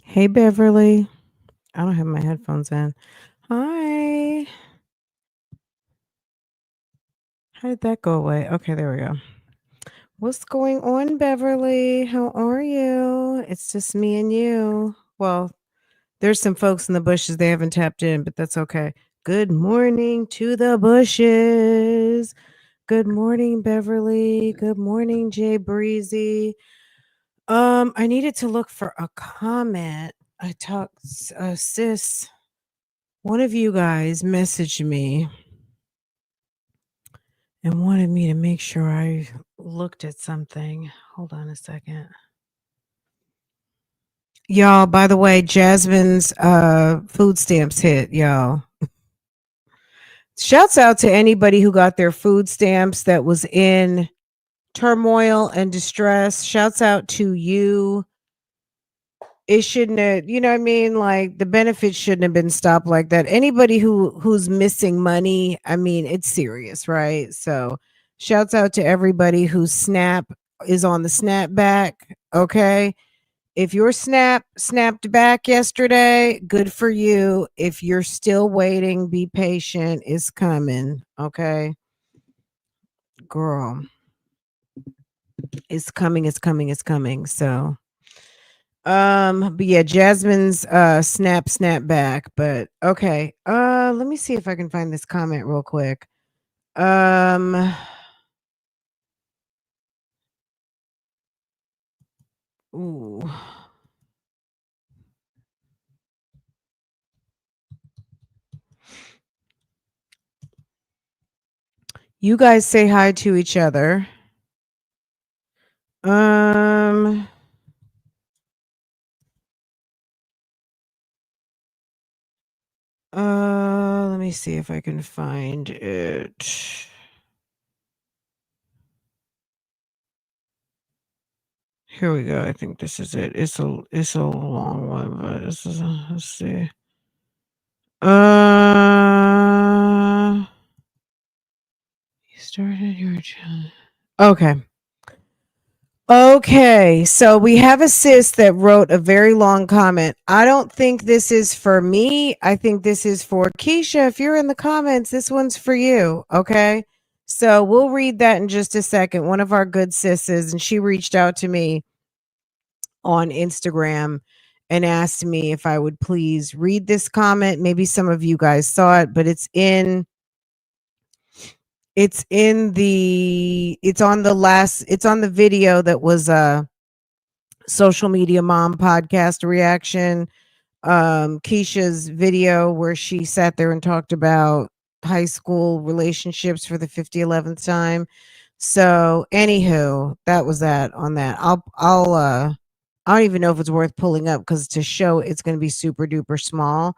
Hey, Beverly. I don't have my headphones in. Hi. How did that go away? Okay, there we go. What's going on, Beverly? How are you? It's just me and you. Well, there's some folks in the bushes. They haven't tapped in, but that's okay. Good morning to the bushes. Good morning, Beverly. Good morning, Jay Breezy. I needed to look for a comment. I talked, sis. One of you guys messaged me and wanted me to make sure I looked at something. Hold on a second. Y'all, by the way, Jasmine's food stamps hit, y'all. Shouts out to anybody who got their food stamps that was in turmoil and distress. Shouts out to you. It shouldn't have, you know what I mean? Like the benefits shouldn't have been stopped like that. Anybody who's missing money, I mean, it's serious, right? So shouts out to everybody whose snap is on the snapback. Okay. If your snap snapped back yesterday, good for you. If you're still waiting, be patient. It's coming. Okay. Girl. It's coming, it's coming, it's coming. So but yeah, Jasmine's snap back, but okay. Let me see if I can find this comment real quick. Um ooh. You guys say hi to each other. Um let me see if I can find it. Here we go. I think this is it. It's a long one, but let's see. You started your channel. Okay. Okay, so we have a sis that wrote a very long comment. I don't think this is for me. I think this is for Keisha. If you're in the comments, this one's for you. Okay. So we'll read that in just a second. One of our good sisters, and she reached out to me on Instagram and asked me if I would please read this comment. Maybe some of you guys saw it, but it's on the video that was social media mom podcast reaction. Keisha's video where she sat there and talked about high school relationships for the 5011th time. So anywho, that was that on that. I don't even know if it's worth pulling up because to show it's going to be super duper small.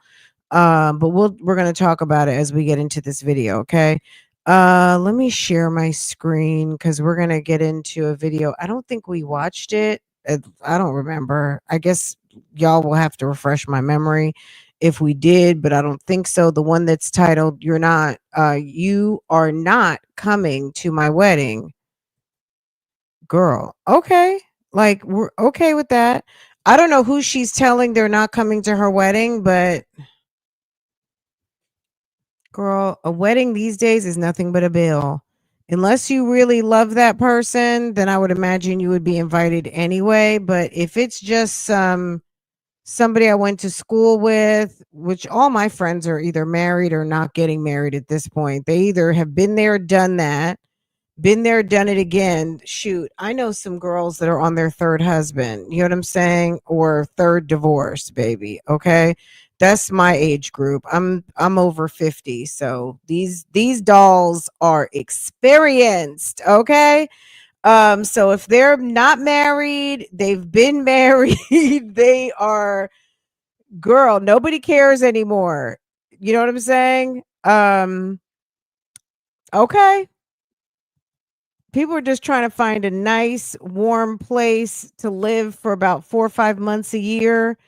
But we're going to talk about it as we get into this video. Okay. Let me share my screen because we're going to get into a video. I don't think we watched it. I don't remember. I guess y'all will have to refresh my memory if we did, but I don't think so. The one that's titled You Are Not Coming to My Wedding. Girl, okay. Like we're okay with that. I don't know who she's telling they're not coming to her wedding, but girl, a wedding these days is nothing but a bill. Unless you really love that person, then I would imagine you would be invited anyway. But if it's just somebody I went to school with, which all my friends are either married or not getting married at this point. They either have been there, done that, been there, done it again. Shoot, I know some girls that are on their third husband, you know what I'm saying? Or third divorce, baby. Okay. That's my age group. I'm over 50. So these dolls are experienced. Okay. So if they're not married, they've been married, they are girl, nobody cares anymore. You know what I'm saying? Okay. People are just trying to find a nice, warm place to live for about 4 or 5 months a year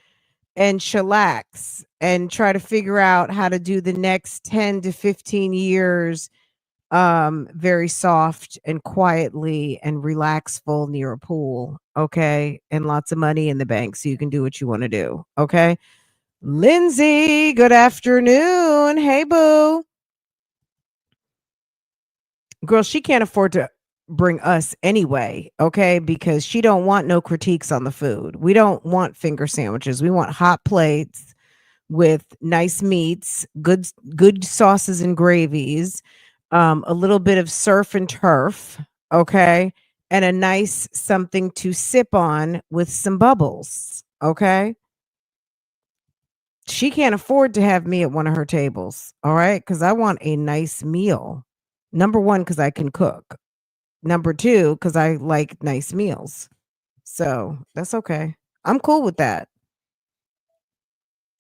and chillax and try to figure out how to do the next 10 to 15 years very soft and quietly and relaxful near a pool, okay? And lots of money in the bank so you can do what you want to do, okay? Lindsay, good afternoon. Hey, boo. Girl, she can't afford to bring us anyway, okay? Because she don't want no critiques on the food. We don't want finger sandwiches. We want hot plates with nice meats, good sauces and gravies, a little bit of surf and turf, okay? And a nice something to sip on with some bubbles, okay? She can't afford to have me at one of her tables, all right? Cuz I want a nice meal. Number 1 cuz I can cook. Number 2 cuz I like nice meals. So, that's okay. I'm cool with that.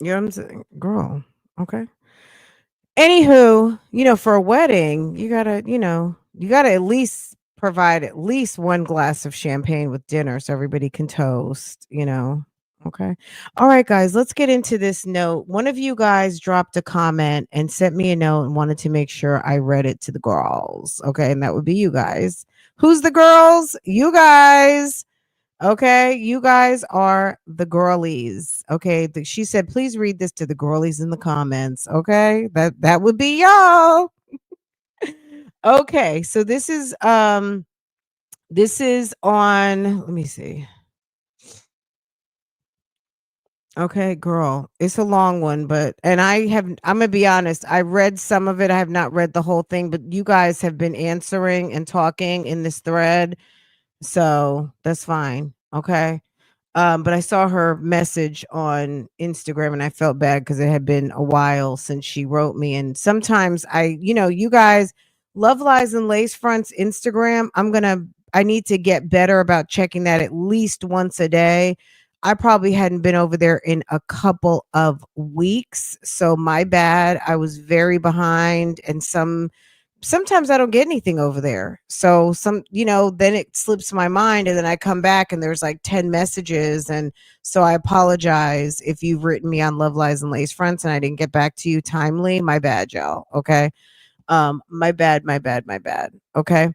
You know what I'm saying? Girl, okay. Anywho, for a wedding, you gotta at least provide at least one glass of champagne with dinner so everybody can toast. Okay. All right, guys, let's get into this note. One of you guys dropped a comment and sent me a note and wanted to make sure I read it to the girls. Okay. And that would be you guys. Who's the girls? You guys. Okay, you guys are the girlies. Okay, she said, please read this to the girlies in the comments. Okay, that would be y'all. Okay, so this is on. Let me see. Okay, girl, it's a long one, and I'm gonna be honest. I read some of it. I have not read the whole thing, but you guys have been answering and talking in this thread, so that's fine. Okay. But I saw her message on Instagram and I felt bad because it had been a while since she wrote me. And sometimes you guys, Love Lies and Lace Fronts Instagram, I need to get better about checking that at least once a day. I probably hadn't been over there in a couple of weeks. So my bad. I was very behind and sometimes I don't get anything over there. So then it slips my mind and then I come back and there's like 10 messages. And so I apologize if you've written me on Love Lies and Lace Fronts and I didn't get back to you timely. My bad, y'all. Okay. My bad, my bad, my bad. Okay.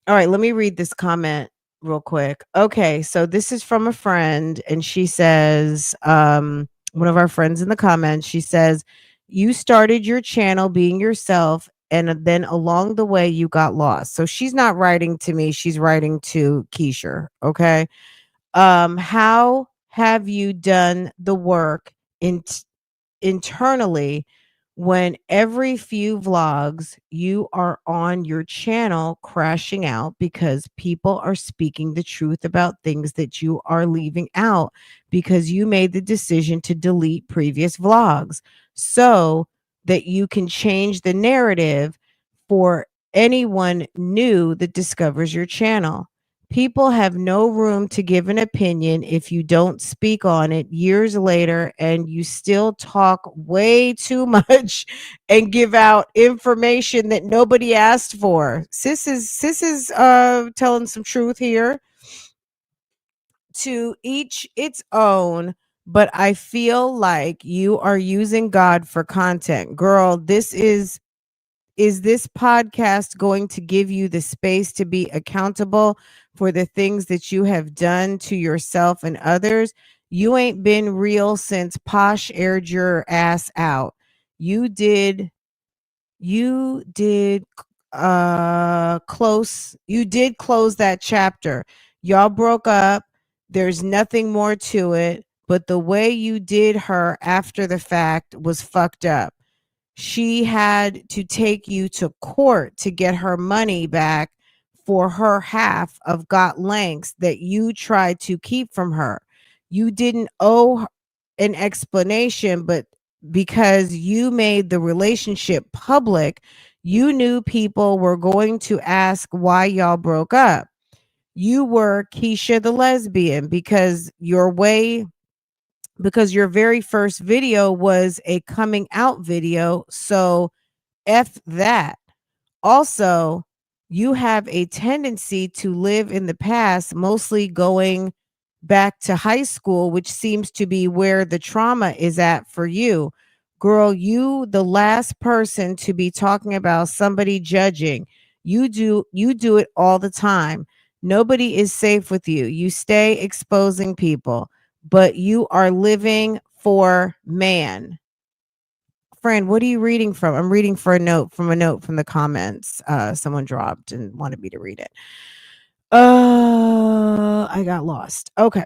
All right, let me read this comment real quick. Okay, so this is from a friend, and she says, one of our friends in the comments, she says, you started your channel being yourself, and then along the way, you got lost. So she's not writing to me, she's writing to Keisha. Okay. How have you done the work in internally when every few vlogs you are on your channel crashing out because people are speaking the truth about things that you are leaving out because you made the decision to delete previous vlogs so that you can change the narrative for anyone new that discovers your channel. People have no room to give an opinion if you don't speak on it years later and you still talk way too much and give out information that nobody asked for. Sis is telling some truth here. To each its own, but I feel like you are using God for content. Girl, is this podcast going to give you the space to be accountable for the things that you have done to yourself and others? You ain't been real since Posh aired your ass out. You did you did close that chapter. Y'all broke up. There's nothing more to it, but the way you did her after the fact was fucked up. She had to take you to court to get her money back for her half of got lengths that you tried to keep from her. You didn't owe an explanation, but because you made the relationship public, you knew people were going to ask why y'all broke up. You were Keisha the lesbian because your very first video was a coming out video. So F that. Also, you have a tendency to live in the past, mostly going back to high school, which seems to be where the trauma is at for you. Girl, you the last person to be talking about somebody judging. You do it all the time. Nobody is safe with you. You stay exposing people, but you are living for man. Friend, what are you reading from? I'm reading for a note from the comments. Someone dropped and wanted me to read it. I got lost. Okay.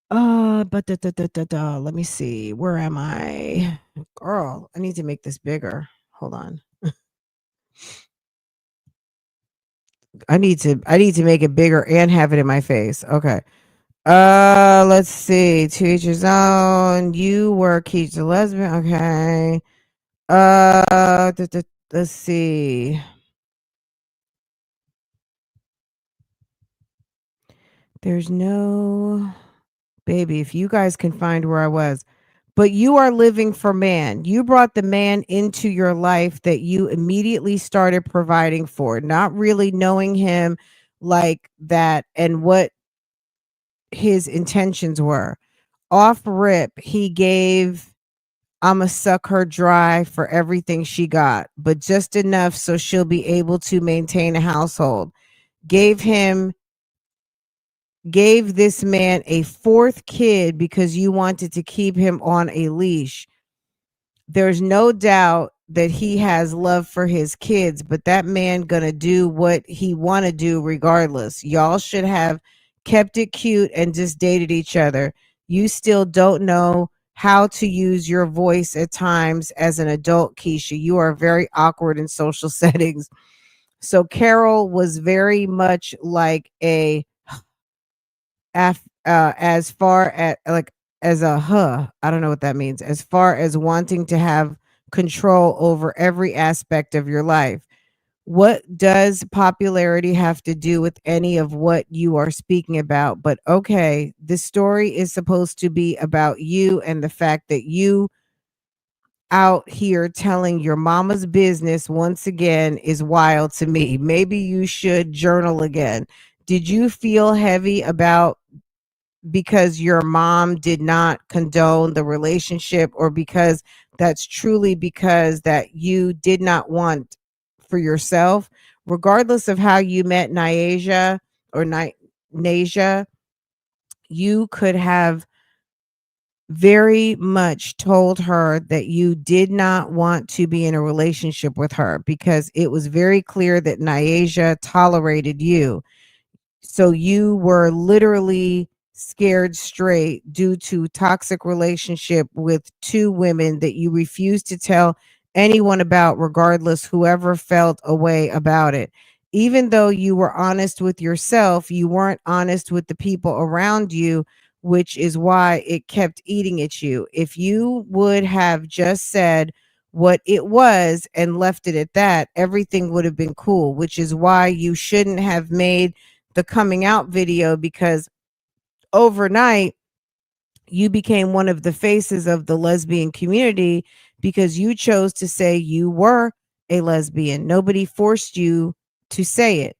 But let me see. Where am I? Girl, I need to make this bigger. Hold on. I need to make it bigger and have it in my face. Okay. Let's see. To each his own. You were Keith the lesbian. Okay. Let's see. There's no baby. If you guys can find where I was, but you are living for man. You brought the man into your life that you immediately started providing for, not really knowing him like that and what his intentions were. Off rip, he gave I'ma suck her dry for everything she got, but just enough so she'll be able to maintain a household. Gave him gave this man a fourth kid because you wanted to keep him on a leash. There's no doubt that he has love for his kids, but that man gonna do what he want to do regardless. Y'all should have kept it cute and just dated each other. You still don't know how to use your voice at times as an adult, Keisha. You are very awkward in social settings. So Carol was very much like a as far as like as a I don't know what that means. As far as wanting to have control over every aspect of your life. What does popularity have to do with any of what you are speaking about? But okay, this story is supposed to be about you and the fact that you out here telling your mama's business once again is wild to me. Maybe you should journal again. Did you feel heavy about because your mom did not condone the relationship, or because that's truly because that you did not want for yourself, regardless of how you met Niasia or Nasia, you could have very much told her that you did not want to be in a relationship with her because it was very clear that Niasia tolerated you. So you were literally scared straight due to toxic relationship with two women that you refused to tell anyone about, regardless whoever felt a way about it. Even though you were honest with yourself, you weren't honest with the people around you, which is why it kept eating at you. If you would have just said what it was and left it at that, everything would have been cool, which is why you shouldn't have made the coming out video, because overnight you became one of the faces of the lesbian community because you chose to say you were a lesbian. Nobody forced you to say it,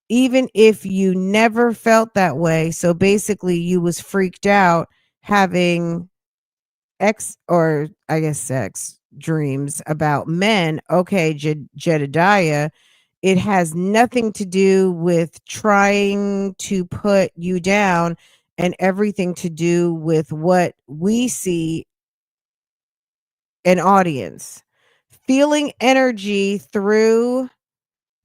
even if you never felt that way. So basically you was freaked out having X, or I guess sex dreams about men. Okay, Jedediah, it has nothing to do with trying to put you down and everything to do with what we see an audience. Feeling energy through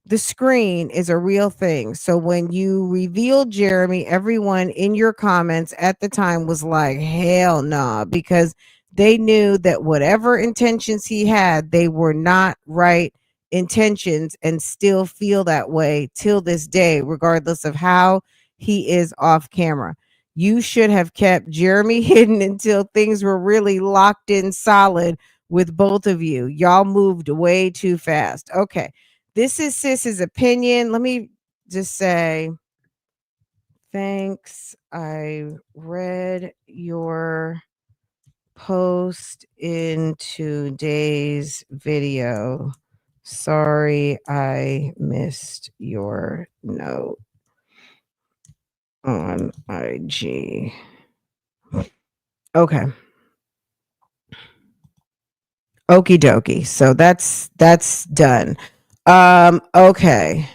the screen is a real thing. So when you revealed Jeremy, everyone in your comments at the time was like, hell nah, because they knew that whatever intentions he had, they were not right intentions and still feel that way till this day, regardless of how he is off camera. You should have kept Jeremy hidden until things were really locked in solid with both of you. Y'all moved way too fast. Okay. This is Sis's opinion. Let me just say thanks. I read your post in today's video. Sorry, I missed your note on IG. Okay. Okie dokie. So that's done. Okay.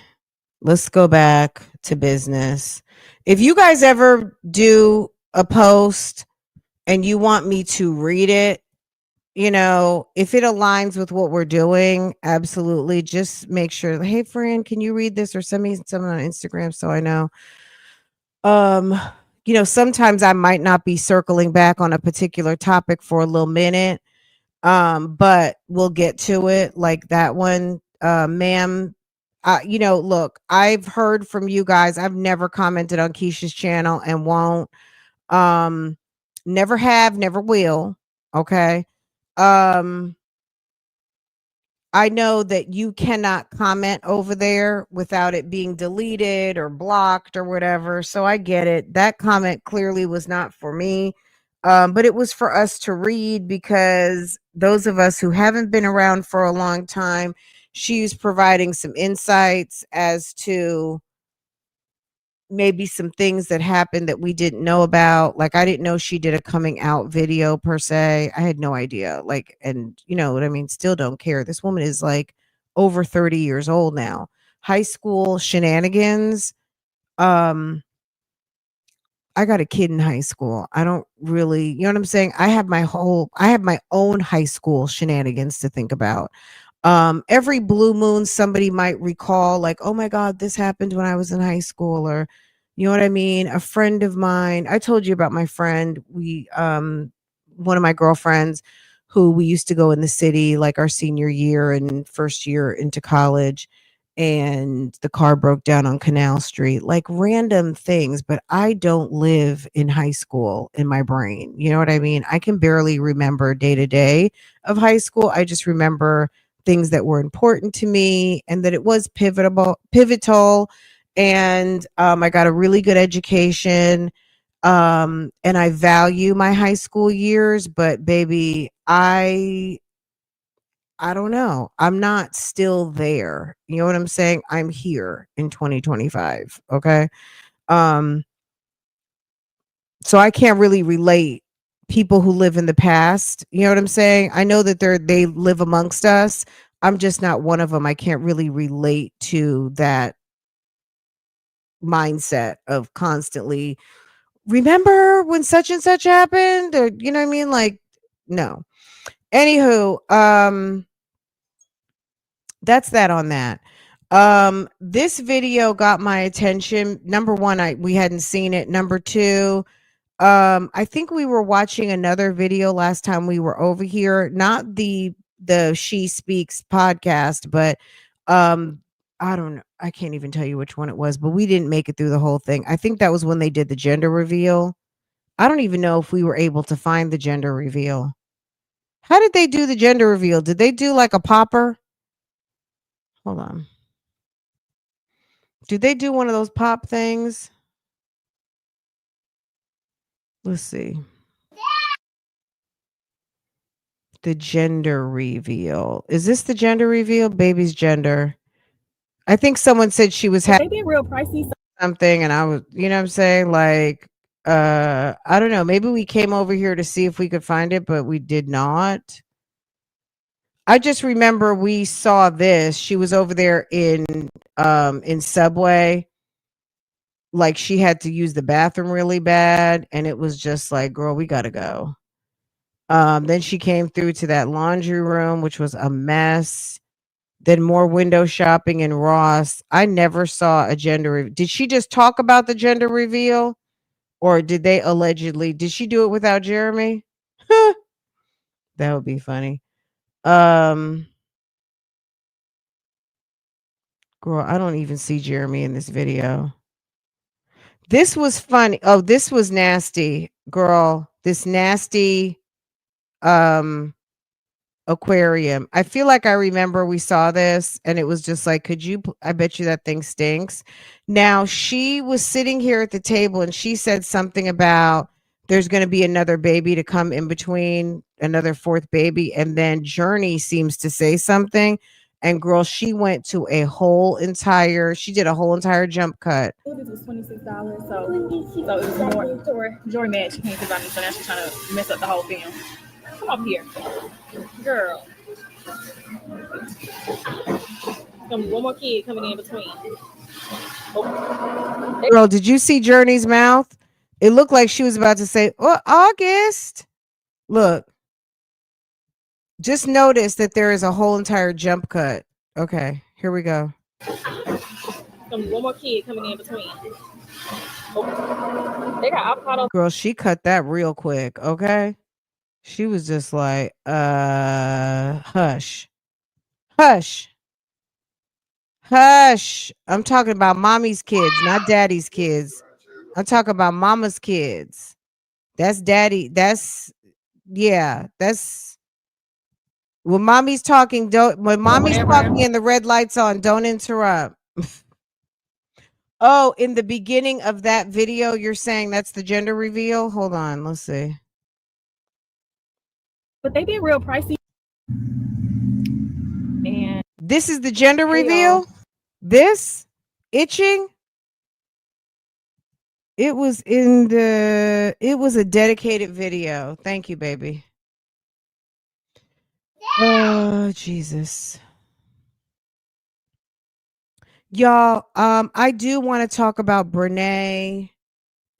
Let's go back to business. If you guys ever do a post and you want me to read it, you know, if it aligns with what we're doing, absolutely. Just make sure, hey friend, can you read this or send me something on Instagram so I know. Um, you know, sometimes I might not be circling back on a particular topic for a little minute. But we'll get to it like that one. Ma'am, you know, look, I've heard from you guys. I've never commented on Keisha's channel and won't. Um, never have, never will. Okay. Um, I know that you cannot comment over there without it being deleted or blocked or whatever. So I get it. That comment clearly was not for me. But it was for us to read because those of us who haven't been around for a long time, she's providing some insights as to maybe some things that happened that we didn't know about. Like I didn't know she did a coming out video per se. I had no idea. Like, and you know what I mean? Still don't care. This woman is like over 30 years old now. High school shenanigans. Um, I got a kid in high school. I don't really, you know what I'm saying? I have my own high school shenanigans to think about. Every blue moon somebody might recall like, oh my god, this happened when I was in high school, or you know what I mean. A friend of mine, I told you about my friend, we one of my girlfriends who we used to go in the city like our senior year and first year into college, and the car broke down on Canal Street, like random things. But I don't live in high school in my brain, you know what I mean. I can barely remember day to day of high school. I just remember things that were important to me and that it was pivotal. And I got a really good education. And I value my high school years, but baby, I don't know. I'm not still there. You know what I'm saying? I'm here in 2025. Okay. Um, so I can't really relate people who live in the past. You know what I'm saying? I know that they live amongst us. I'm just not one of them. I can't really relate to that mindset of constantly remember when such and such happened, or you know what I mean? Like, no. Anywho, that's that on that. This video got my attention. Number one, we hadn't seen it. Number two, I think we were watching another video last time we were over here, not the She Speaks podcast, but um I don't know. I can't even tell you which one it was, but we didn't make it through the whole thing. I think that was when they did the gender reveal. I don't even know if we were able to find the gender reveal. How did they do the gender reveal? Did they do like a popper? Hold on. Did they do one of those pop things? Let's see. The gender reveal. Is this the gender reveal? Baby's gender. I think someone said she was having They been real pricey. something and I was, you know what I'm saying? Like, I don't know. Maybe we came over here to see if we could find it, but we did not. I just remember we saw this. She was over there in Subway. Like she had to use the bathroom really bad. And it was just like, girl, we gotta go. Then she came through to that laundry room, which was a mess. Then more window shopping in Ross. I never saw a did she just talk about the gender reveal? Or did they allegedly did she do it without Jeremy? That would be funny. Um Girl, I don't even see Jeremy in this video. This was funny. Oh, this was nasty, girl. This nasty um aquarium. I feel like I remember we saw this and it was just like, could you I bet you that thing stinks. Now, she was sitting here at the table and she said something about there's going to be another baby to come in between, another fourth baby, and then Journey seems to say something, and girl, she went to she did a whole entire jump cut. This was $26. So it was more. Jory mad she can't get by me, so now she's trying to mess up the whole film. Come up here, girl. One more kid coming in between. Girl, did you see Journey's mouth? It looked like she was about to say, "Oh, August." Look, just notice that there is a whole entire jump cut. Okay, here we go. One more kid coming in between. They got avocado. Girl, she cut that real quick. Okay, she was just like, hush, hush, hush. I'm talking about mommy's kids, not daddy's kids. I'm talking about mama's kids. That's daddy. That's when mommy's talking. When mommy's talking and the red light's on, don't interrupt. Oh, in the beginning of that video, you're saying that's the gender reveal? Hold on, let's see. But they did real pricey. And This is the gender Hey, reveal? y'all. This? Itching? It was a dedicated video. Thank you, baby. Oh, Jesus. Y'all, I do want to talk about Brene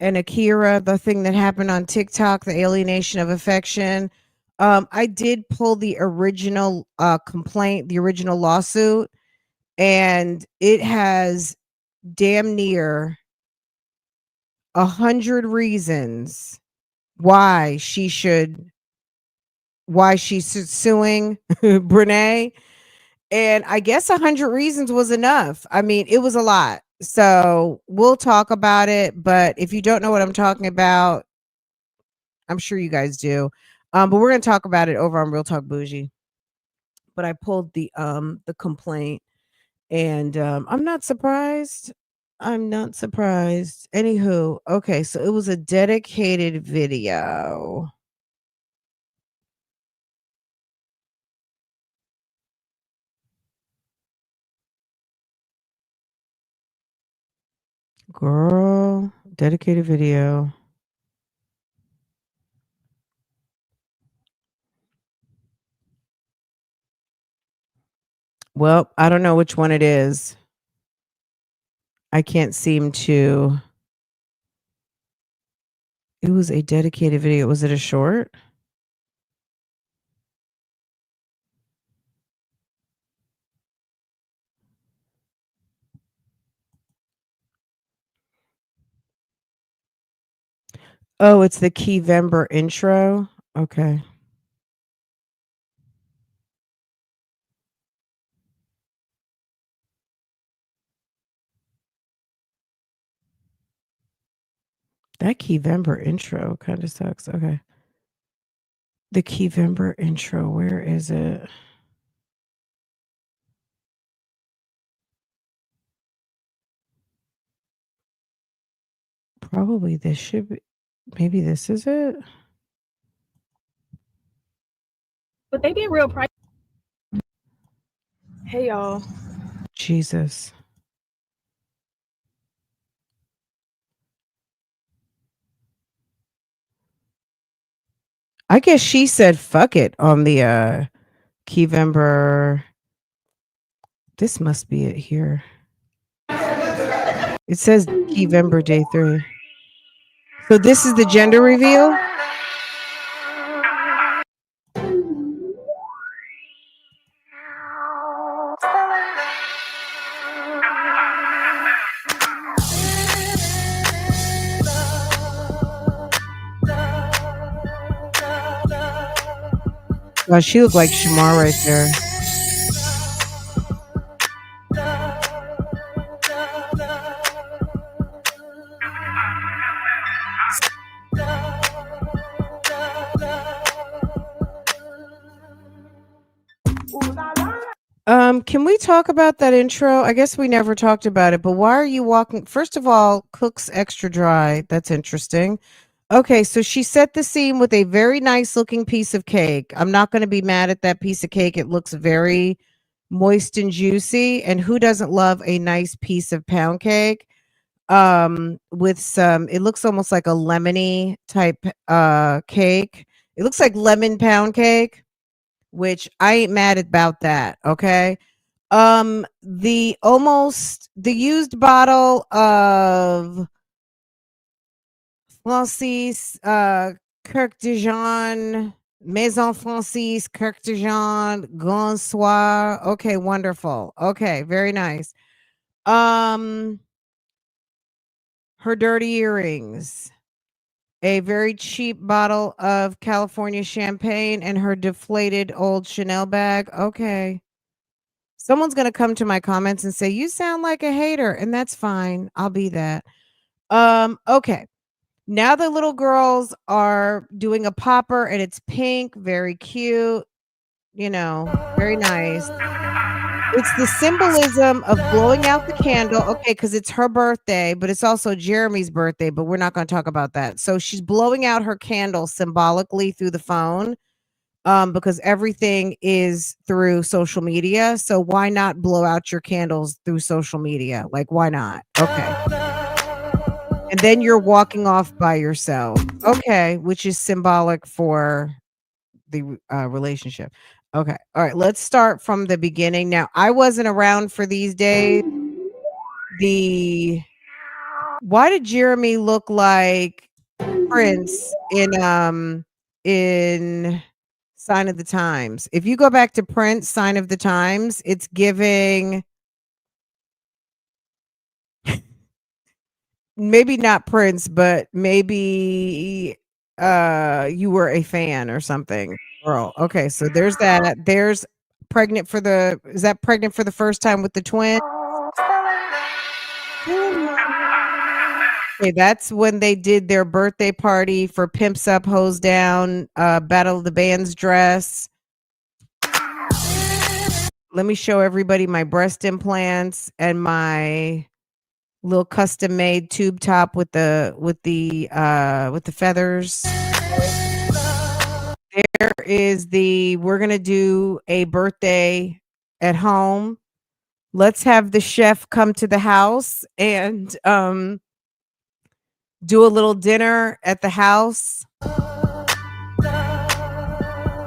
and Akira, the thing that happened on TikTok, the alienation of affection. I did pull the original complaint, the original lawsuit, and it has damn near 100 reasons why she's suing Brene. And I guess 100 reasons was enough. I mean, it was a lot. So we'll talk about it. But if you don't know what I'm talking about, I'm sure you guys do. But we're gonna talk about it over on Real Talk Bougie. But I pulled the complaint, and I'm not surprised. I'm not surprised. Anywho, okay, so it was a dedicated video. Girl, dedicated video. Well, I don't know which one it is. I can't seem to. It was a dedicated video. Was it a short? Oh, it's the Keyvember intro. Okay. That Keyvember intro kind of sucks. Okay. The Keyvember intro, where is it? Probably this should be, maybe this is it. But they did real price. Hey, y'all. Jesus. I guess she said fuck it on the Keyvember. This must be it here. It says Keyvember day 3. So this is the gender reveal? Wow, she looked like Shamar right there. Can we talk about that intro? I guess we never talked about it, but why are you walking? First of all, cooks extra dry. That's interesting. Okay, so she set the scene with a very nice looking piece of cake. I'm not going to be mad at that piece of cake. It looks very moist and juicy. And who doesn't love a nice piece of pound cake? With some, it looks almost like a lemony type cake. It looks like lemon pound cake. which I ain't mad about that. Okay. The used bottle of Francis, Kirk de Jean, Maison Francis, Kirk de Jean, Gonsoir. Okay, wonderful. Okay, very nice. Her dirty earrings, a very cheap bottle of California champagne, and her deflated old Chanel bag. Okay. Someone's going to come to my comments and say, "You sound like a hater," and that's fine. I'll be that. Okay. Now the little girls are doing a popper and it's pink, very cute, very nice. It's the symbolism of blowing out the candle. Okay, because it's her birthday, but it's also Jeremy's birthday, but we're not going to talk about that. So she's blowing out her candle symbolically through the phone, because everything is through social media. So why not blow out your candles through social media? Like, why not? Okay. And then you're walking off by yourself. Okay, which is symbolic for the relationship. Okay. All right. Let's start from the beginning. Now, I wasn't around for these days. Why did Jeremy look like Prince in Sign of the Times? If you go back to Prince, Sign of the Times, it's giving maybe not Prince, but maybe you were a fan or something. Girl. Okay, so there's that. There's pregnant for the is that pregnant for the first time with the twin? Okay, that's when they did their birthday party for Pimps Up, Hose Down, Battle of the Bands dress. Let me show everybody my breast implants and my little custom made tube top with the feathers. There is we're gonna do a birthday at home. Let's have the chef come to the house and do a little dinner at the house.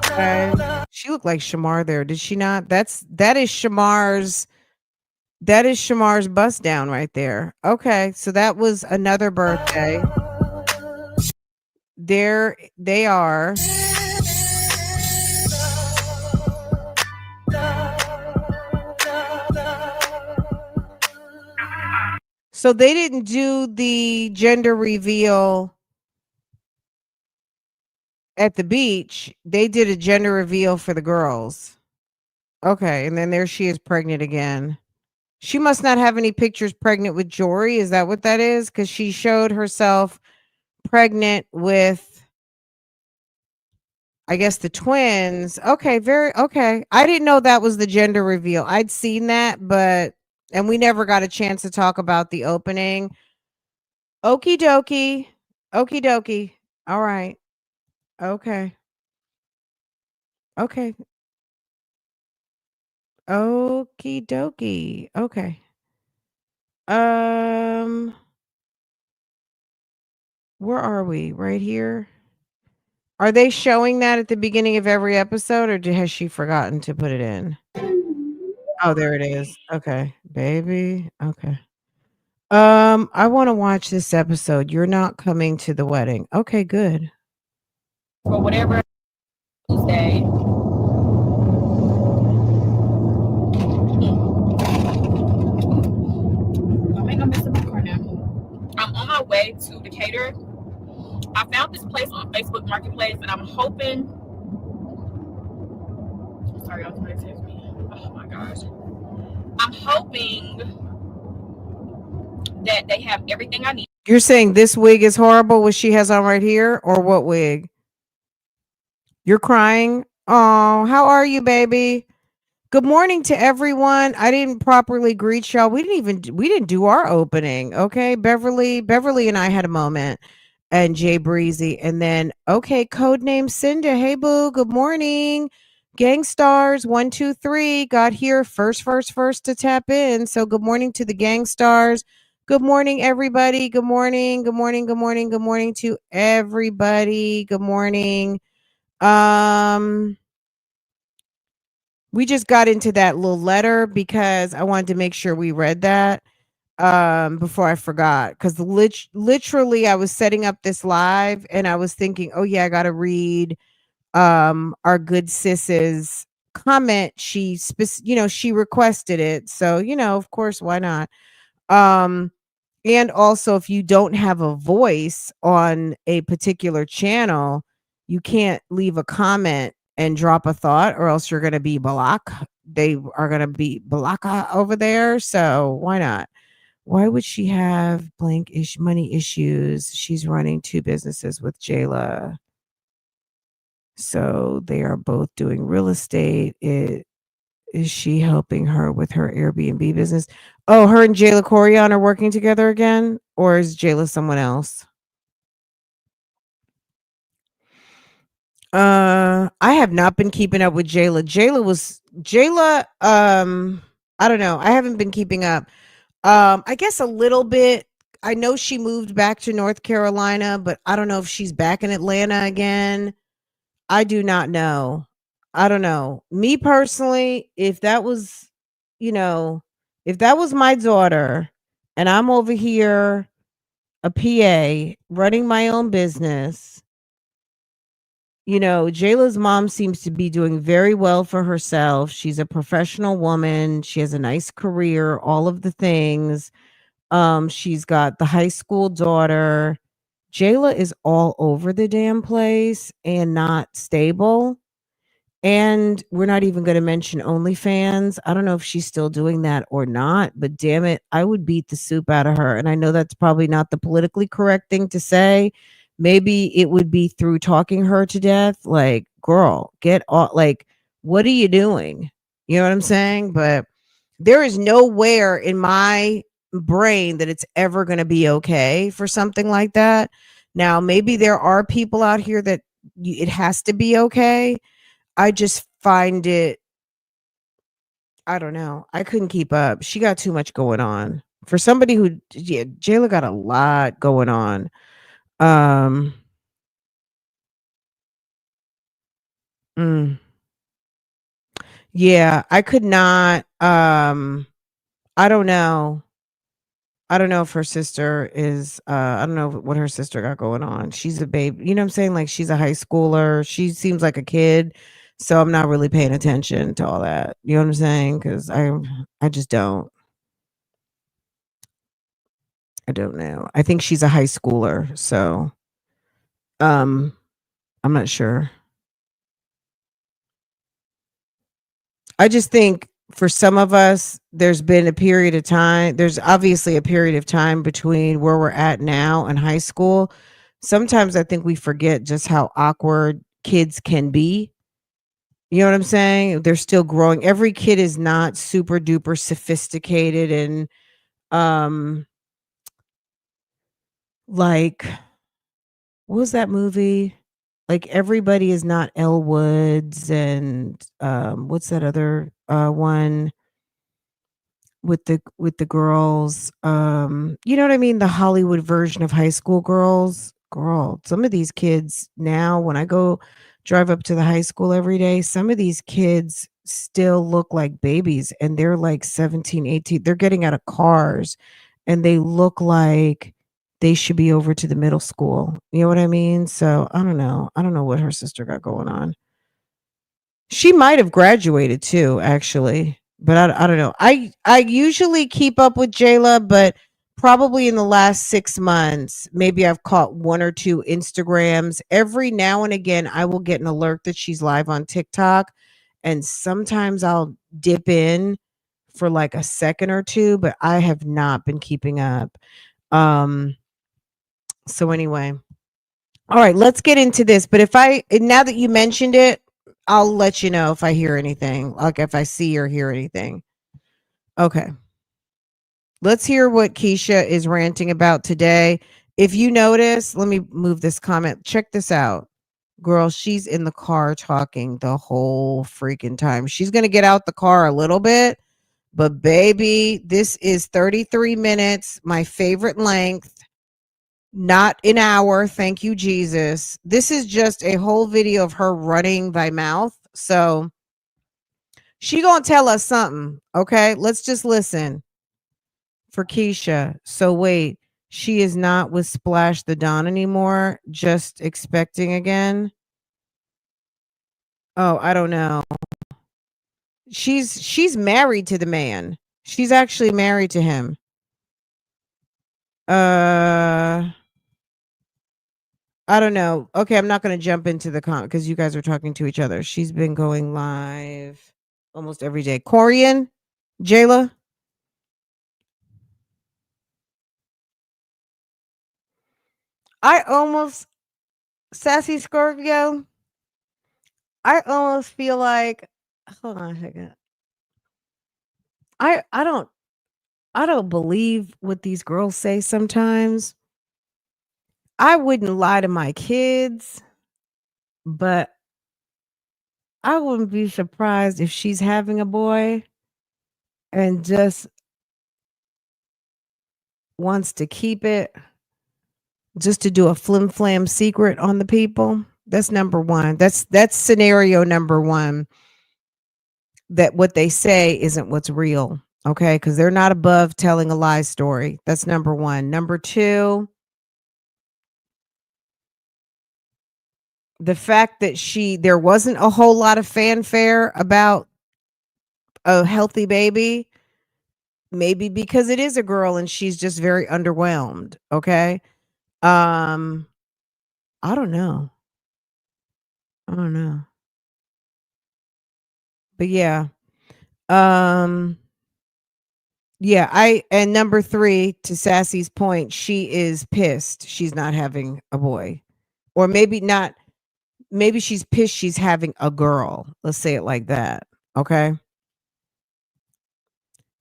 Okay. She looked like Shamar there, did she not? That is Shamar's bust down right there. Okay, so that was another birthday. There they are. So they didn't do the gender reveal at the beach. They did a gender reveal for the girls. Okay, and then there she is pregnant again. She must not have any pictures pregnant with Jory. Is that what that is? Because she showed herself pregnant with, I guess, the twins. Okay, very okay. I didn't know that was the gender reveal. I'd seen that, and we never got a chance to talk about the opening. Okie dokie. Okie dokie. All right. Okay. Okay. Okie dokie. Okay. Where are we? Right here? Are they showing that at the beginning of every episode, or has she forgotten to put it in? Oh, there it is. Okay, baby. Okay. I want to watch this episode. You're not coming to the wedding. Okay, good. For whatever Tuesday. Don't make no mess in my car now. I'm on my way to Decatur. I found this place on Facebook Marketplace, and I'm hoping. Sorry, y'all, somebody text me. Oh my gosh. I'm hoping that they have everything I need. You're saying this wig is horrible, what she has on right here, or what wig? You're crying? Oh, how are you, baby? Good morning to everyone. I didn't properly greet y'all. We didn't do our opening. Okay. Beverly and I had a moment, and Jay Breezy. And then, okay, codename Cinda. Hey boo, good morning. Gangstars 123 got here first to tap in. So good morning to the Gangstars. Good morning, everybody. Good morning. Good morning. Good morning. Good morning to everybody. Good morning. We just got into that little letter because I wanted to make sure we read that before I forgot, cuz literally I was setting up this live and I was thinking, "Oh yeah, I got to read our good sis's comment. She requested it. So, of course, why not? Um and also, if you don't have a voice on a particular channel, you can't leave a comment and drop a thought, or else you're going to be block. They are going to be blocka over there. So why not? Why would she have money issues? She's running two businesses with Jayla. So they are both doing real estate. Is she helping her with her Airbnb business? Oh, her and Jayla Corian are working together again? Or is Jayla someone else? I have not been keeping up with Jayla. I don't know. I haven't been keeping up. I guess a little bit. I know she moved back to North Carolina, but I don't know if she's back in Atlanta again. I do not know. I don't know. Me personally, you know, if that was my daughter and I'm over here, a PA, running my own business, Jayla's mom seems to be doing very well for herself. She's a professional woman. She has a nice career, all of the things. She's got the high school daughter. Jayla is all over the damn place and not stable. And we're not even going to mention OnlyFans. I don't know if she's still doing that or not, but damn it, I would beat the soup out of her. And I know that's probably not the politically correct thing to say. Maybe it would be through talking her to death. Like, girl, get off. Like, what are you doing? You know what I'm saying? But there is nowhere in my brain that it's ever going to be okay for something like that. Now, maybe there are people out here that it has to be okay. I just find it, I don't know. I couldn't keep up. She got too much going on. For somebody yeah, Jayla got a lot going on. Um, mm, yeah, I could not. I don't know. I don't know if her sister is. I don't know what her sister got going on. She's a baby. You know what I'm saying? Like she's a high schooler. She seems like a kid. So I'm not really paying attention to all that. You know what I'm saying? Because I just don't. I don't know. I think she's a high schooler, so, um, I'm not sure. I just think for some of us, there's obviously a period of time between where we're at now and high school. Sometimes I think we forget just how awkward kids can be. You know what I'm saying? They're still growing. Every kid is not super duper sophisticated and, um, like what was that movie? Like everybody is not Elle Woods and what's that other one with the girls? You know what I mean? The Hollywood version of high school girls. Girl, some of these kids now when I go drive up to the high school every day, some of these kids still look like babies and they're like 17, 18. They're getting out of cars and they look like they should be over to the middle school. You know what I mean? So I don't know. I don't know what her sister got going on. She might have graduated too, actually, but I don't know. I usually keep up with Jayla, but probably in the last 6 months, maybe I've caught one or two Instagrams. Every now and again, I will get an alert that she's live on TikTok, and sometimes I'll dip in for like a second or two, but I have not been keeping up. Um, so anyway, all right, let's get into this. But now that you mentioned it, I'll let you know if I hear anything, like if I see or hear anything. Okay. Let's hear what Keisha is ranting about today. If you notice, let me move this comment. Check this out. Girl, she's in the car talking the whole freaking time. She's going to get out the car a little bit, but baby, this is 33 minutes, my favorite length. Not an hour, thank you, Jesus. This is just a whole video of her running by mouth. So She gonna tell us something. Okay, let's just listen for Keisha. So wait, she is not with Splash the Don anymore. Just expecting again. Oh, I don't know. She's married to the man. She's actually married to him. Uh I don't know. Okay, I'm not going to jump into the comment because you guys are talking to each other. She's been going live almost every day. Corian, Jayla. I almost Sassy Scorpio. I almost feel like hold on a second. I I don't I don't believe what these girls say sometimes. I wouldn't lie to my kids, but I wouldn't be surprised if she's having a boy and just wants to keep it just to do a flim flam secret on the people. That's number one. That's scenario number one. That what they say isn't what's real. Okay, because they're not above telling a lie story. That's number one. Number two, the fact that there wasn't a whole lot of fanfare about a healthy baby, maybe because it is a girl and she's just very underwhelmed. Okay. Um, I don't know. I don't know. But yeah. Um, yeah, and number 3, to Sassy's point, she is pissed she's not having a boy. Or maybe not, maybe she's pissed she's having a girl. Let's say it like that. Okay?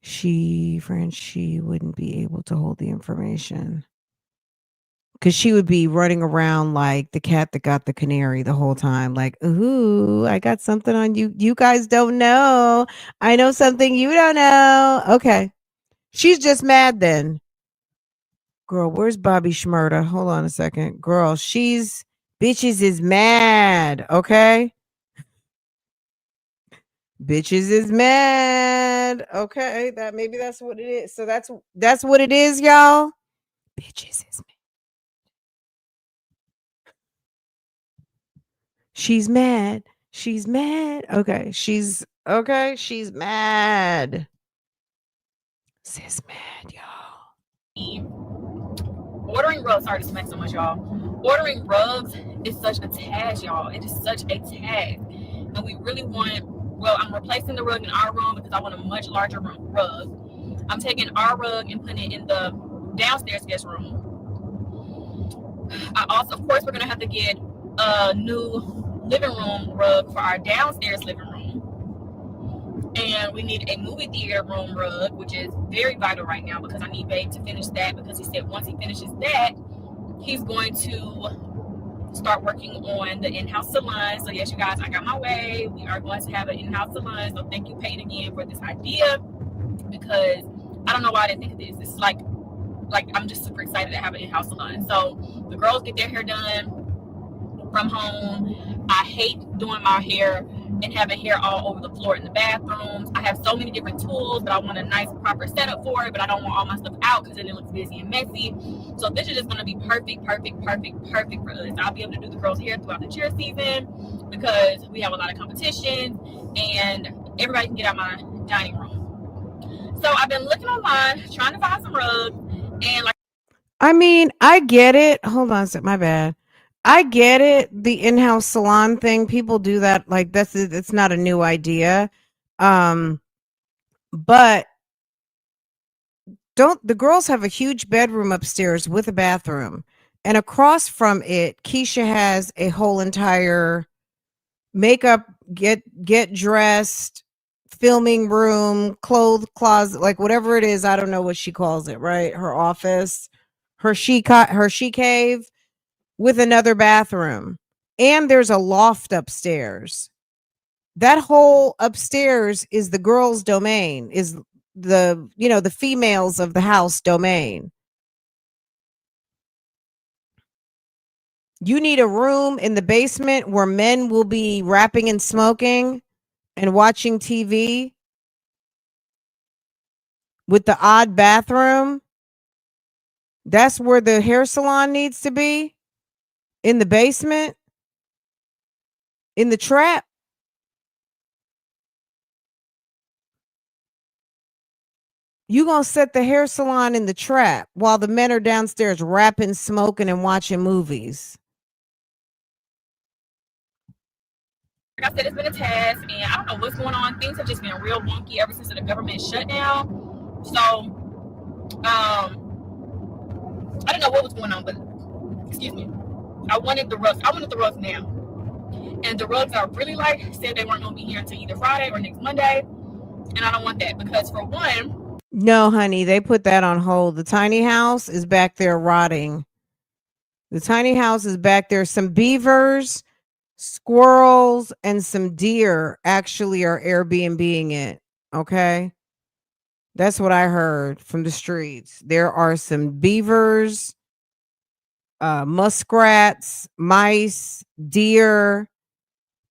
She wouldn't be able to hold the information. Cause she would be running around like the cat that got the canary the whole time, like, "Ooh, I got something on you. You guys don't know. I know something you don't know." Okay. She's just mad then. Girl, where's Bobby Shmurda? Hold on a second. Girl, bitches is mad, okay? Bitches is mad. Okay, maybe that's what it is. So that's what it is, y'all. Bitches is mad. She's mad. She's mad. She's mad. Sis mad, y'all. Ordering rugs, sorry to smack so much, y'all. Ordering rugs is such a task, y'all. It is such a task. And we really want, well, I'm replacing the rug in our room because I want a much larger rug. I'm taking our rug and putting it in the downstairs guest room. I also, of course, we're going to have to get a new living room rug for our downstairs living room. And we need a movie theater room rug, which is very vital right now because I need Babe to finish that, because he said once he finishes that, he's going to start working on the in-house salon. So yes, you guys, I got my way. We are going to have an in-house salon. So thank you, Peyton, again for this idea, because I don't know why I didn't think of this. It's like I'm just super excited to have an in-house salon. So the girls get their hair done from home. I hate doing my hair and having hair all over the floor in the bathrooms. I have so many different tools, but I want a nice proper setup for it, but I don't want all my stuff out because then it looks busy and messy. So this is just going to be perfect for us. I'll be able to do the girls' hair throughout the cheer season because we have a lot of competition and everybody can get out my dining room. So I've been looking online, trying to find some rugs, and I mean, I get it. Hold on a sec, my bad. I get it. The in-house salon thing, people do that. Like it's not a new idea. But don't the girls have a huge bedroom upstairs with a bathroom, and across from it, Keisha has a whole entire makeup, get dressed, filming room, clothes closet, like whatever it is. I don't know what she calls it. Right, her office, her she cave with another bathroom, and there's a loft upstairs. That whole upstairs is the girls' domain, is the females of the house domain. You need a room in the basement where men will be rapping and smoking. and watching TV with the odd bathroom, that's where the hair salon needs to be? In the basement? In the trap? You gonna set the hair salon in the trap while the men are downstairs rapping, smoking, and watching movies. Like I said, it's been a task, and I don't know what's going on. Things have just been real wonky ever since the government shut down. So, I don't know what was going on, but excuse me. I wanted the rugs. I wanted the rugs now, and the rugs I really like said they weren't gonna be here until either Friday or next Monday, and I don't want that because for one, no, honey, they put that on hold. The tiny house is back there rotting. The tiny house is back there. Some beavers, squirrels, and some deer actually are Airbnb-ing it. Okay. That's what I heard from the streets. There are some beavers, muskrats, mice, deer,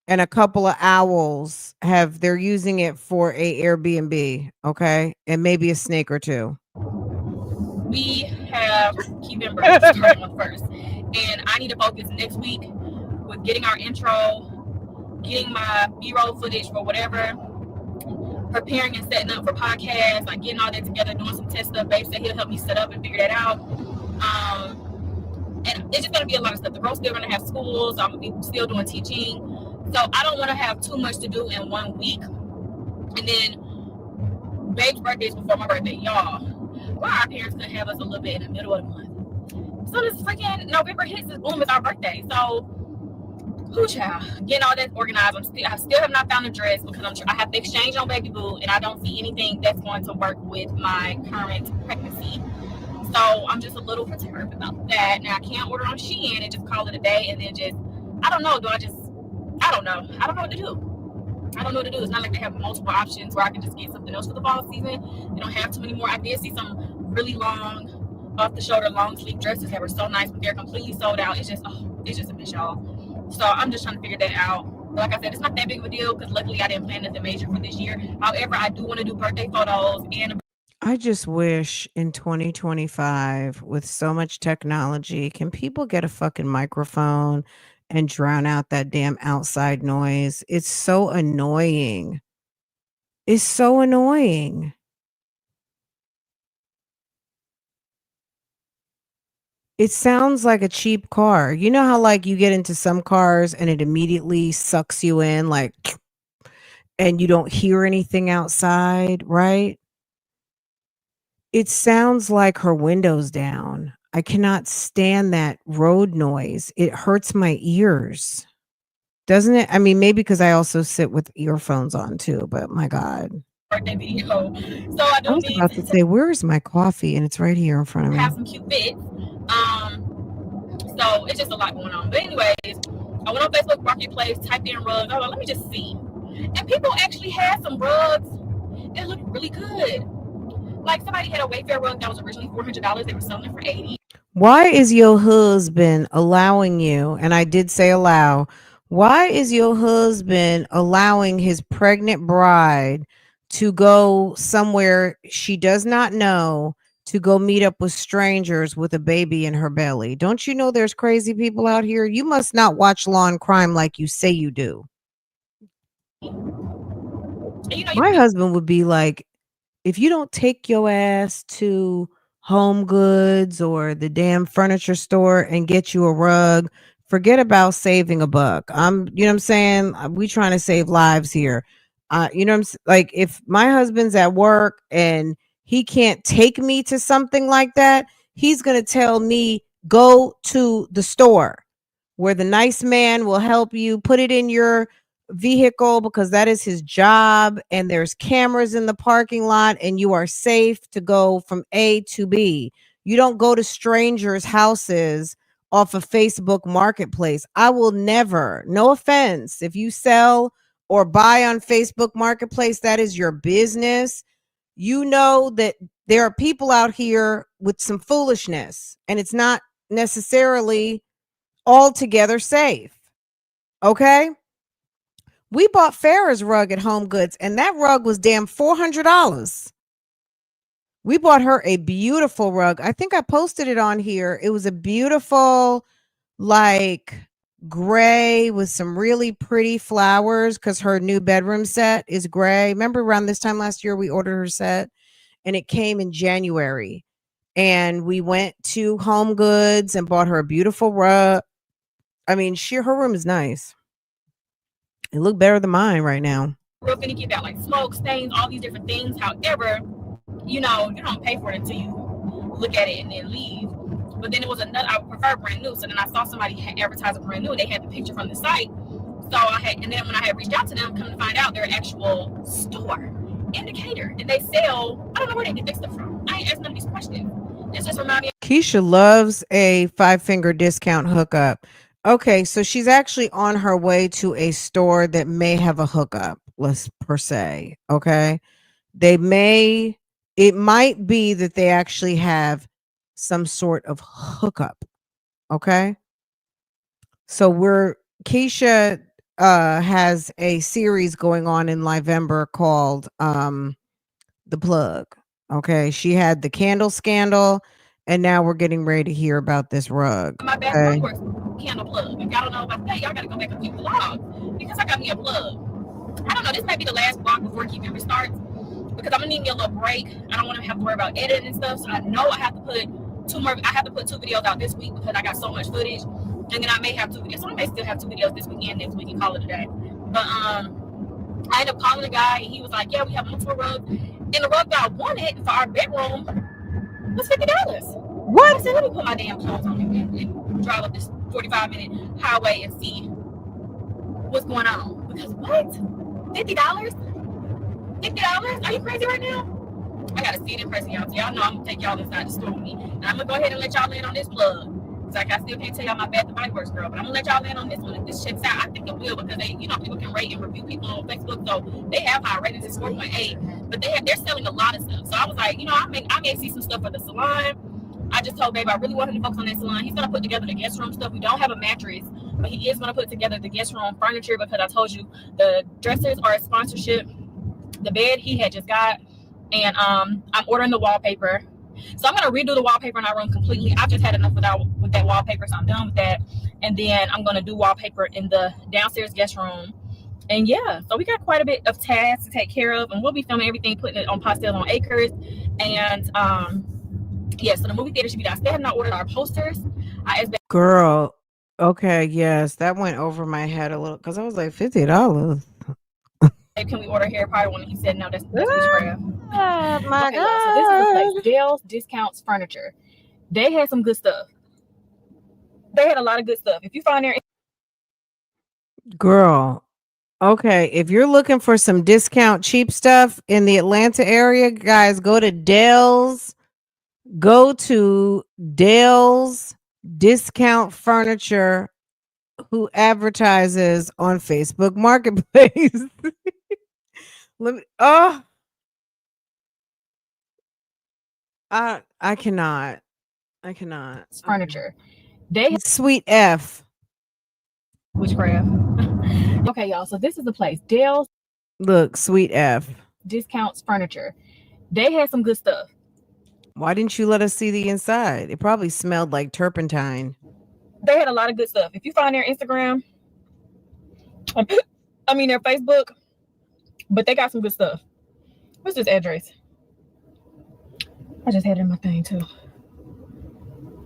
and a couple of owls they're using it for a Airbnb, okay? And maybe a snake or two. we have key members starting on first, and I need to focus next week with getting our intro, getting my B-roll footage for whatever, preparing and setting up for podcasts, like getting all that together, doing some test stuff. Babe said he'll help me set up and figure that out. And it's just gonna be a lot of stuff. The girl's still gonna have school, so I'm gonna be still doing teaching. So I don't want to have too much to do in 1 week. And then Babe's birthday is before my birthday, y'all. Why our parents couldn't have us a little bit in the middle of the month? So this freaking November hits, this boom, is our birthday. So, who child? Getting all that organized. I still have not found a dress because I have to exchange on Baby Boo, and I don't see anything that's going to work with my current pregnancy. So I'm just a little perturbed about that. Now I can't order on Shein and just call it a day, and then just I don't know. I don't know. I don't know what to do. I don't know what to do. It's not like they have multiple options where I can just get something else for the fall season. They don't have too many more. I did see some really long, off the shoulder, long sleeve dresses that were so nice, but they're completely sold out. It's just a miss, y'all. So I'm just trying to figure that out. But like I said, it's not that big of a deal because luckily I didn't plan nothing major for this year. However, I do want to do birthday photos and I just wish in 2025, with so much technology, can people get a fucking microphone and drown out that damn outside noise? It's so annoying. It's so annoying. It sounds like a cheap car. You know how like you get into some cars and it immediately sucks you in, like, and you don't hear anything outside, right? It sounds like her window's down. I cannot stand that road noise. It hurts my ears. Doesn't it? I mean, maybe because I also sit with earphones on too, but my God. birthday video. So I I do was need about to say, where's my coffee? And it's right here in front of me. have some cute fits. So it's just a lot going on. But anyways, I went on Facebook Marketplace, typed in rugs. Oh, let me just see. And people actually had some rugs that looked really good. Like somebody had a Wayfair rug that was originally $400. They were selling it for $80. Why is your husband allowing you, and I did say allow, why is your husband allowing his pregnant bride to go somewhere she does not know to go meet up with strangers with a baby in her belly? Don't you know there's crazy people out here? You must not watch Law and Crime like you say you do. And you know, My husband would be like, if you don't take your ass to Home Goods or the damn furniture store and get you a rug, forget about saving a buck. You know what I'm saying? We trying to save lives here. You know what I'm like, if my husband's at work and he can't take me to something like that, he's going to tell me, go to the store where the nice man will help you put it in your vehicle because that is his job, and there's cameras in the parking lot and you are safe to go from A to B. You don't go to strangers' houses off of Facebook Marketplace. I will never, no offense, if you sell or buy on Facebook Marketplace, that is your business. You know that there are people out here with some foolishness, and it's not necessarily altogether safe. Okay? We bought Farrah's rug at Home Goods, and that rug was damn $400. We bought her a beautiful rug. I think I posted it on here. It was a beautiful, like, gray with some really pretty flowers because her new bedroom set is gray. Remember around this time last year, we ordered her set and it came in January. And we went to Home Goods and bought her a beautiful rug. I mean, her room is nice. It looked better than mine right now. Real finicky about like smoke, stains, all these different things. However, you know, you don't pay for it until you look at it and then leave. But then it was another, I prefer brand new. So then I saw somebody had advertised a brand new. They had the picture from the site. So and then when I had reached out to them, come to find out they're an actual store indicator. And they sell, I don't know where they get their stuff from. I ain't asking them these questions. This just reminded me. Keisha loves a 5-finger discount hookup. Okay, so she's actually on her way to a store that may have a hookup, let's per se. Okay. It might be that they actually have some sort of hookup. Okay. So Keisha has a series going on in November called The Plug. Okay. She had the candle scandal, and now we're getting ready to hear about this rug. My bad candle plug. If y'all don't know about that, y'all gotta go back and keep the vlog because I got me a plug. I don't know, this may be the last vlog before Keep It starts because I'm gonna need me a little break. I don't want to have to worry about editing and stuff. So I know I have to put two videos out this week because I got so much footage. And then I may have 2 videos. So I may still have 2 videos this week and next week and call it a day. But I ended up calling the guy and he was like, yeah, we have multiple rugs. And the rug that I wanted for our bedroom was $50. What? I said, let me put my damn clothes on and drive up this 45-minute highway and see what's going on. Because what? $50? $50? Are you crazy right now? I gotta see it in person, y'all. So y'all know I'm gonna take y'all inside the store with me. And I'm gonna go ahead and let y'all in on this plug. It's like I still can't tell y'all my Bath and Body Works girl, but I'm gonna let y'all in on this one. If this checks out, I think it will because they, you know, people can rate and review people on Facebook, so they have high ratings. It's 4.8, but they're selling a lot of stuff. So I was like, you know, I may see some stuff for the salon. I just told babe I really wanted to focus on that salon. He's gonna put together the guest room stuff. We don't have a mattress, but he is gonna put together the guest room furniture because I told you the dressers are a sponsorship. The bed he had just got, and I'm ordering the wallpaper. So I'm gonna redo the wallpaper in our room completely. I've just had enough with that wallpaper, so I'm done with that. And then I'm gonna do wallpaper in the downstairs guest room. And yeah, so we got quite a bit of tasks to take care of, and we'll be filming everything, putting it on Pastel on Acres. And yeah, so the movie theater should be downstairs. I have not ordered our posters. Girl, okay, yes, that went over my head a little because I was like $50. Can we order Harry Potter one? And he said no, that's witchcraft. Oh my God. So this is the place, Dale's Discounts Furniture. They had some good stuff. They had a lot of good stuff. If you find their girl, okay, if you're looking for some discount cheap stuff in the Atlanta area, guys, go to Dale's Discount Furniture, who advertises on Facebook Marketplace. Let me I cannot. furniture. They had Sweet F. witchcraft. Okay, y'all. So this is the place. Dale's Look, Sweet F. Discounts Furniture. They had some good stuff. Why didn't you let us see the inside? It probably smelled like turpentine. They had a lot of good stuff. If you find their Instagram, I mean their Facebook, but they got some good stuff. What's this address? I just had it in my thing too.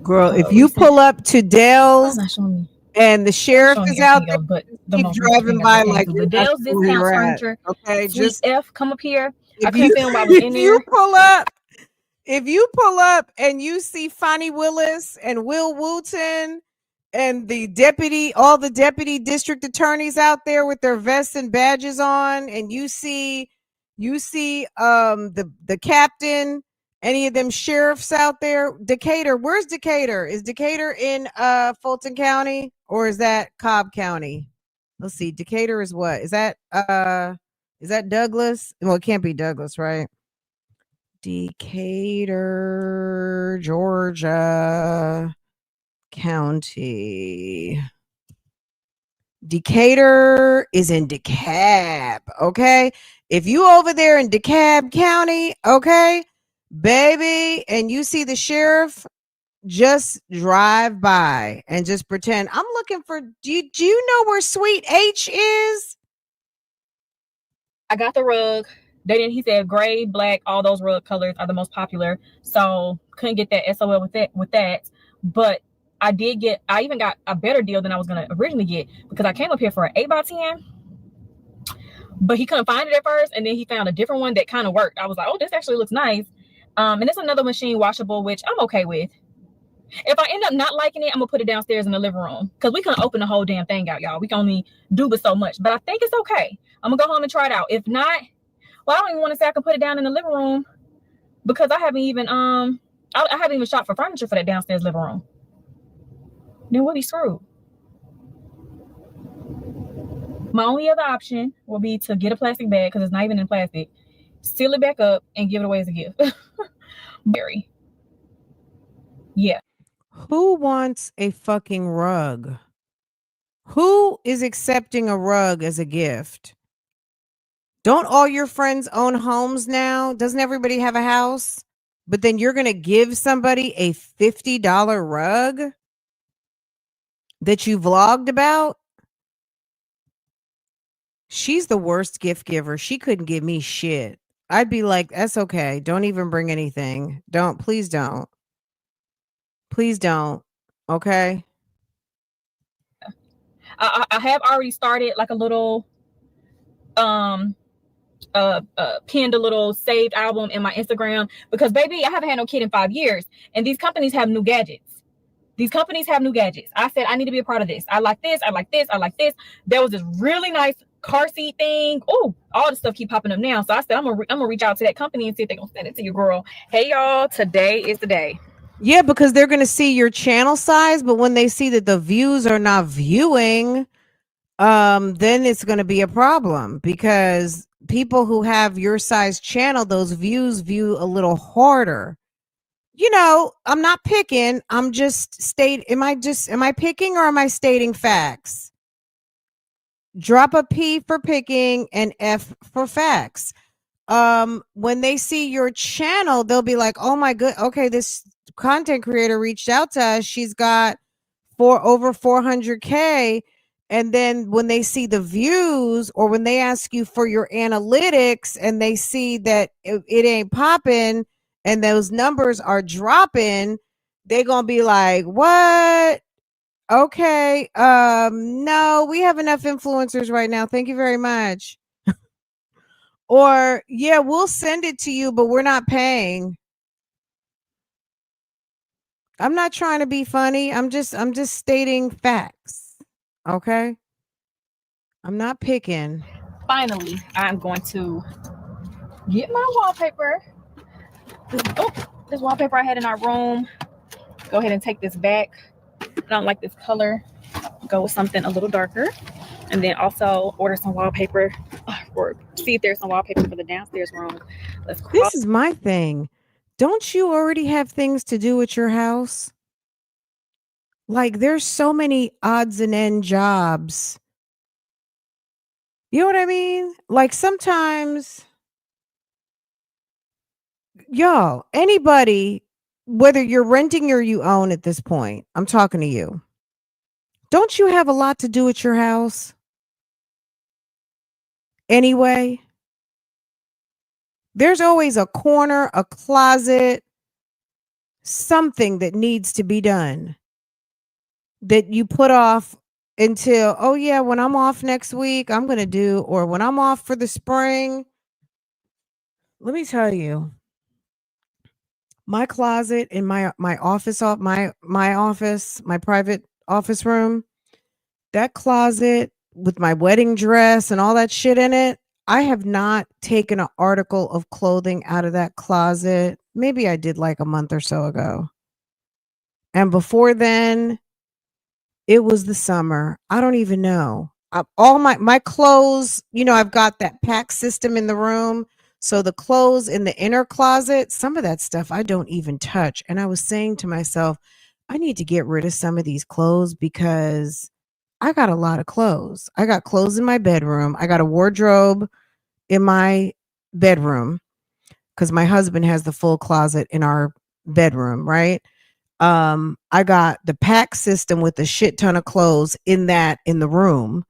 Girl, if you pull up to Dale's and the sheriff is out there, but keep driving by like the Dale's Discounts Furniture. Okay, just F, come up here. I couldn't film while I was in there. If you pull up and you see Fonnie Willis and Will Wooten and all the deputy district attorneys out there with their vests and badges on, and you see the captain, any of them sheriffs out there. Decatur, where's Decatur? Is Decatur in Fulton County or is that Cobb County? Let's see. Decatur is what? Is that Douglas? Well, it can't be Douglas, right? Decatur, Georgia County. Decatur is in DeKalb, okay? If you over there in DeKalb County, okay, baby, and you see the sheriff, just drive by and just pretend I'm looking for. Do you know where Sweet H is? I got the rug. He said gray, black, all those rug colors are the most popular. So couldn't get that SOL with that. But I even got a better deal than I was gonna originally get, because I came up here for an 8x10. But he couldn't find it at first, and then he found a different one that kind of worked. I was like, oh, this actually looks nice. And it's another machine washable, which I'm okay with. If I end up not liking it, I'm gonna put it downstairs in the living room, because we couldn't open the whole damn thing out, y'all. We can only do but so much. But I think it's okay. I'm gonna go home and try it out. If not, well, I don't even want to say I can put it down in the living room, because I haven't even shopped for furniture for that downstairs living room. Then we'll be screwed. My only other option will be to get a plastic bag, because it's not even in plastic, seal it back up, and give it away as a gift. Very. Yeah. Who wants a fucking rug? Who is accepting a rug as a gift? Don't all your friends own homes now? Doesn't everybody have a house? But then you're going to give somebody a $50 rug that you vlogged about? She's the worst gift giver. She couldn't give me shit. I'd be like, that's okay. Don't even bring anything. Please don't. Please don't. Okay. I have already started like a little pinned a little saved album in my Instagram, because baby, I haven't had no kid in 5 years, and these companies have new gadgets. I said, I need to be a part of this. I like this. There was this really nice car seat thing. Oh, all the stuff keep popping up now. So I said, I'm gonna reach out to that company and see if they're gonna send it to you, girl. Hey y'all, today is the day. Yeah, because they're gonna see your channel size, but when they see that the views are not viewing, then it's gonna be a problem, because people who have your size channel, those views view a little harder. You know, I'm not picking. I'm just am I picking, or am I stating facts? Drop a P for picking and F for facts. When they see your channel, they'll be like, oh my good, okay, this content creator reached out to us. She's got over 400K. And then when they see the views, or when they ask you for your analytics and they see that it ain't popping and those numbers are dropping, they're gonna be like, what? Okay, no, we have enough influencers right now, thank you very much. Or, yeah, we'll send it to you, but we're not paying. I'm not trying to be funny. I'm just stating facts. Okay? I'm not picking. Finally, I'm going to get my wallpaper. This wallpaper I had in our room. Go ahead and take this back. I don't like this color. Go with something a little darker. And then also order some wallpaper, or see if there's some wallpaper for the downstairs room. This is my thing. Don't you already have things to do at your house? Like, there's so many odds and end jobs. You know what I mean? Like, sometimes, y'all, anybody, whether you're renting or you own at this point, I'm talking to you. Don't you have a lot to do at your house? Anyway, there's always a corner, a closet, something that needs to be done that you put off until, oh yeah, when I'm off next week, I'm going to do, or when I'm off for the spring. Let me tell you, my closet in my office, my private office room, that closet with my wedding dress and all that shit in it, I have not taken an article of clothing out of that closet. Maybe I did like a month or so ago. And before then, it was the summer. I don't even know. All my clothes, you know, I've got that pack system in the room. So the clothes in the inner closet, some of that stuff I don't even touch. And I was saying to myself, I need to get rid of some of these clothes because I got a lot of clothes. I got clothes in my bedroom. I got a wardrobe in my bedroom because my husband has the full closet in our bedroom, right? I got the pack system with a shit ton of clothes in the room.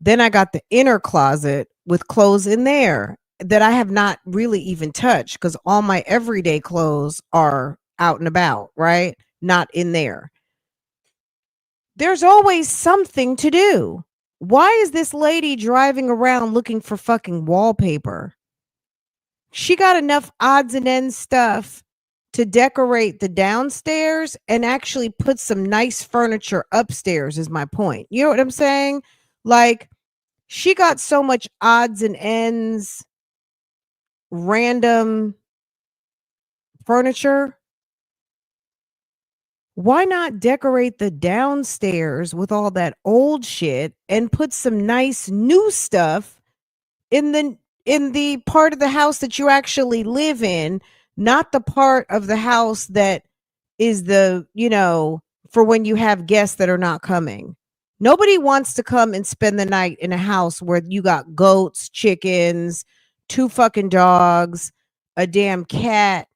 Then I got the inner closet with clothes in there that I have not really even touched because all my everyday clothes are out and about, right? Not in there. There's always something to do. Why is this lady driving around looking for fucking wallpaper? She got enough odds and ends stuff to decorate the downstairs and actually put some nice furniture upstairs, is my point. You know what I'm saying? Like, she got so much odds and ends, random furniture. Why not decorate the downstairs with all that old shit and put some nice new stuff in the part of the house that you actually live in, not the part of the house that is for when you have guests that are not coming. Nobody wants to come and spend the night in a house where you got goats, chickens, two fucking dogs, a damn cat,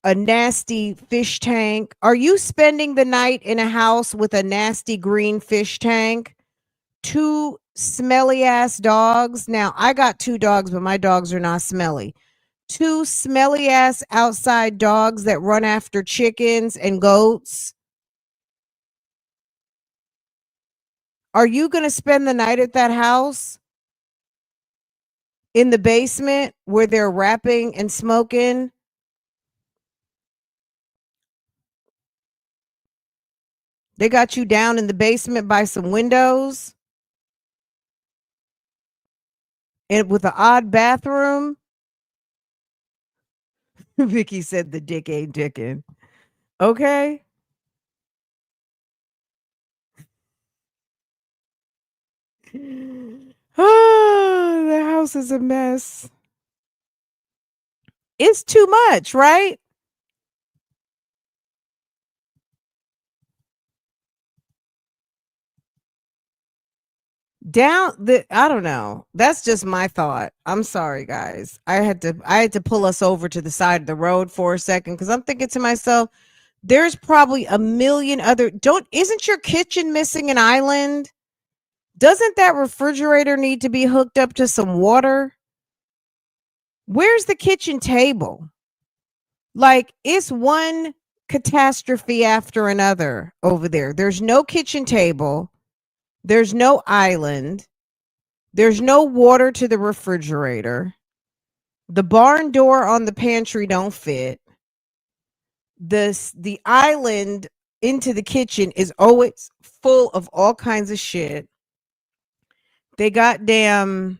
a nasty fish tank. Are you spending the night in a house with a nasty green fish tank? Two smelly ass dogs. Now, I got two dogs, but my dogs are not smelly. Two smelly ass outside dogs that run after chickens and goats. Are you going to spend the night at that house in the basement where they're rapping and smoking? They got you down in the basement by some windows and with an odd bathroom. Vicky said the dick ain't dicking. Okay. Oh, the house is a mess. It's too much, right? I don't know. That's just my thought. I'm sorry, guys. I had to pull us over to the side of the road for a second because I'm thinking to myself, there's probably a million other isn't your kitchen missing an island? Doesn't that refrigerator need to be hooked up to some water? Where's the kitchen table? Like, it's one catastrophe after another over there. There's no kitchen table. There's no island. There's no water to the refrigerator. The barn door on the pantry don't fit. The island into the kitchen is always full of all kinds of shit. They got a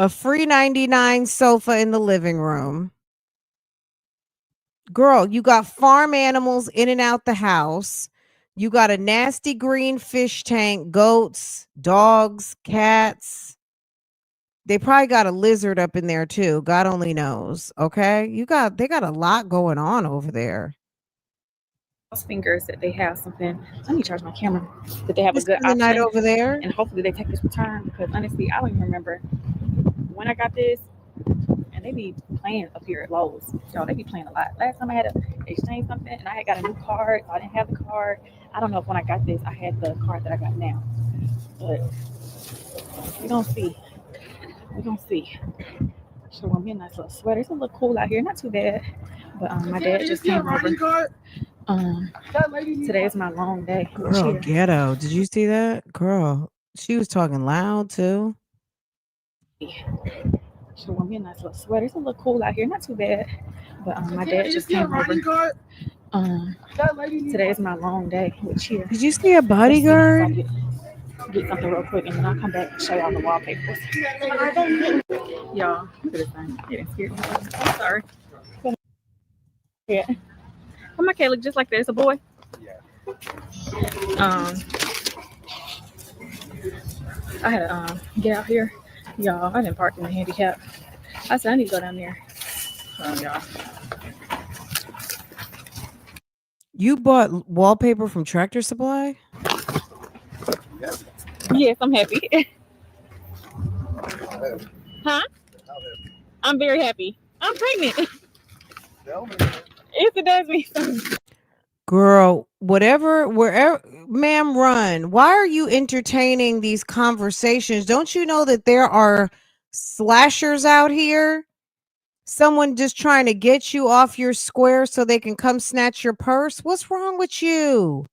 free 99 sofa in the living room. Girl, you got farm animals in and out the house. You got a nasty green fish tank, goats, dogs, cats. They probably got a lizard up in there too. God only knows. Okay. They got a lot going on over there. Fingers that they have something. Let me charge my camera. That they have a good The night option, over there. and hopefully they take this return because honestly, I don't even remember when I got this. And they be playing up here at Lowe's. So they be playing a lot. Last time I had to exchange something and I had got a new card. So I didn't have the card. I don't know if when I got this I had the card that I got now. But we're gonna see. We're gonna see. So want me a nice little sweater. It's a little cool out here, not too bad. But my dad just came over. Today is my long day. Girl, ghetto. Did you see that? Girl, she was talking loud too. So want me a nice little sweater. It's a little cool out here, not too bad. But my dad just came over. Today is my long day with Cheer. Did you see a bodyguard? Get something real quick and then I'll come back and show y'all the wallpapers. Y'all, look at this thing. Getting scared. I'm sorry. Yeah. Oh, my cat look just like that. It's a boy. I had to get out here. Y'all, I didn't park in the handicap. I said I need to go down there. Y'all. You bought wallpaper from Tractor Supply? Yes, I'm happy. Huh? I'm very happy. I'm pregnant. Yes, it does mean something. Girl, whatever, wherever, ma'am, run. Why are you entertaining these conversations? Don't you know that there are slashers out here? Someone just trying to get you off your square so they can come snatch your purse? What's wrong with you?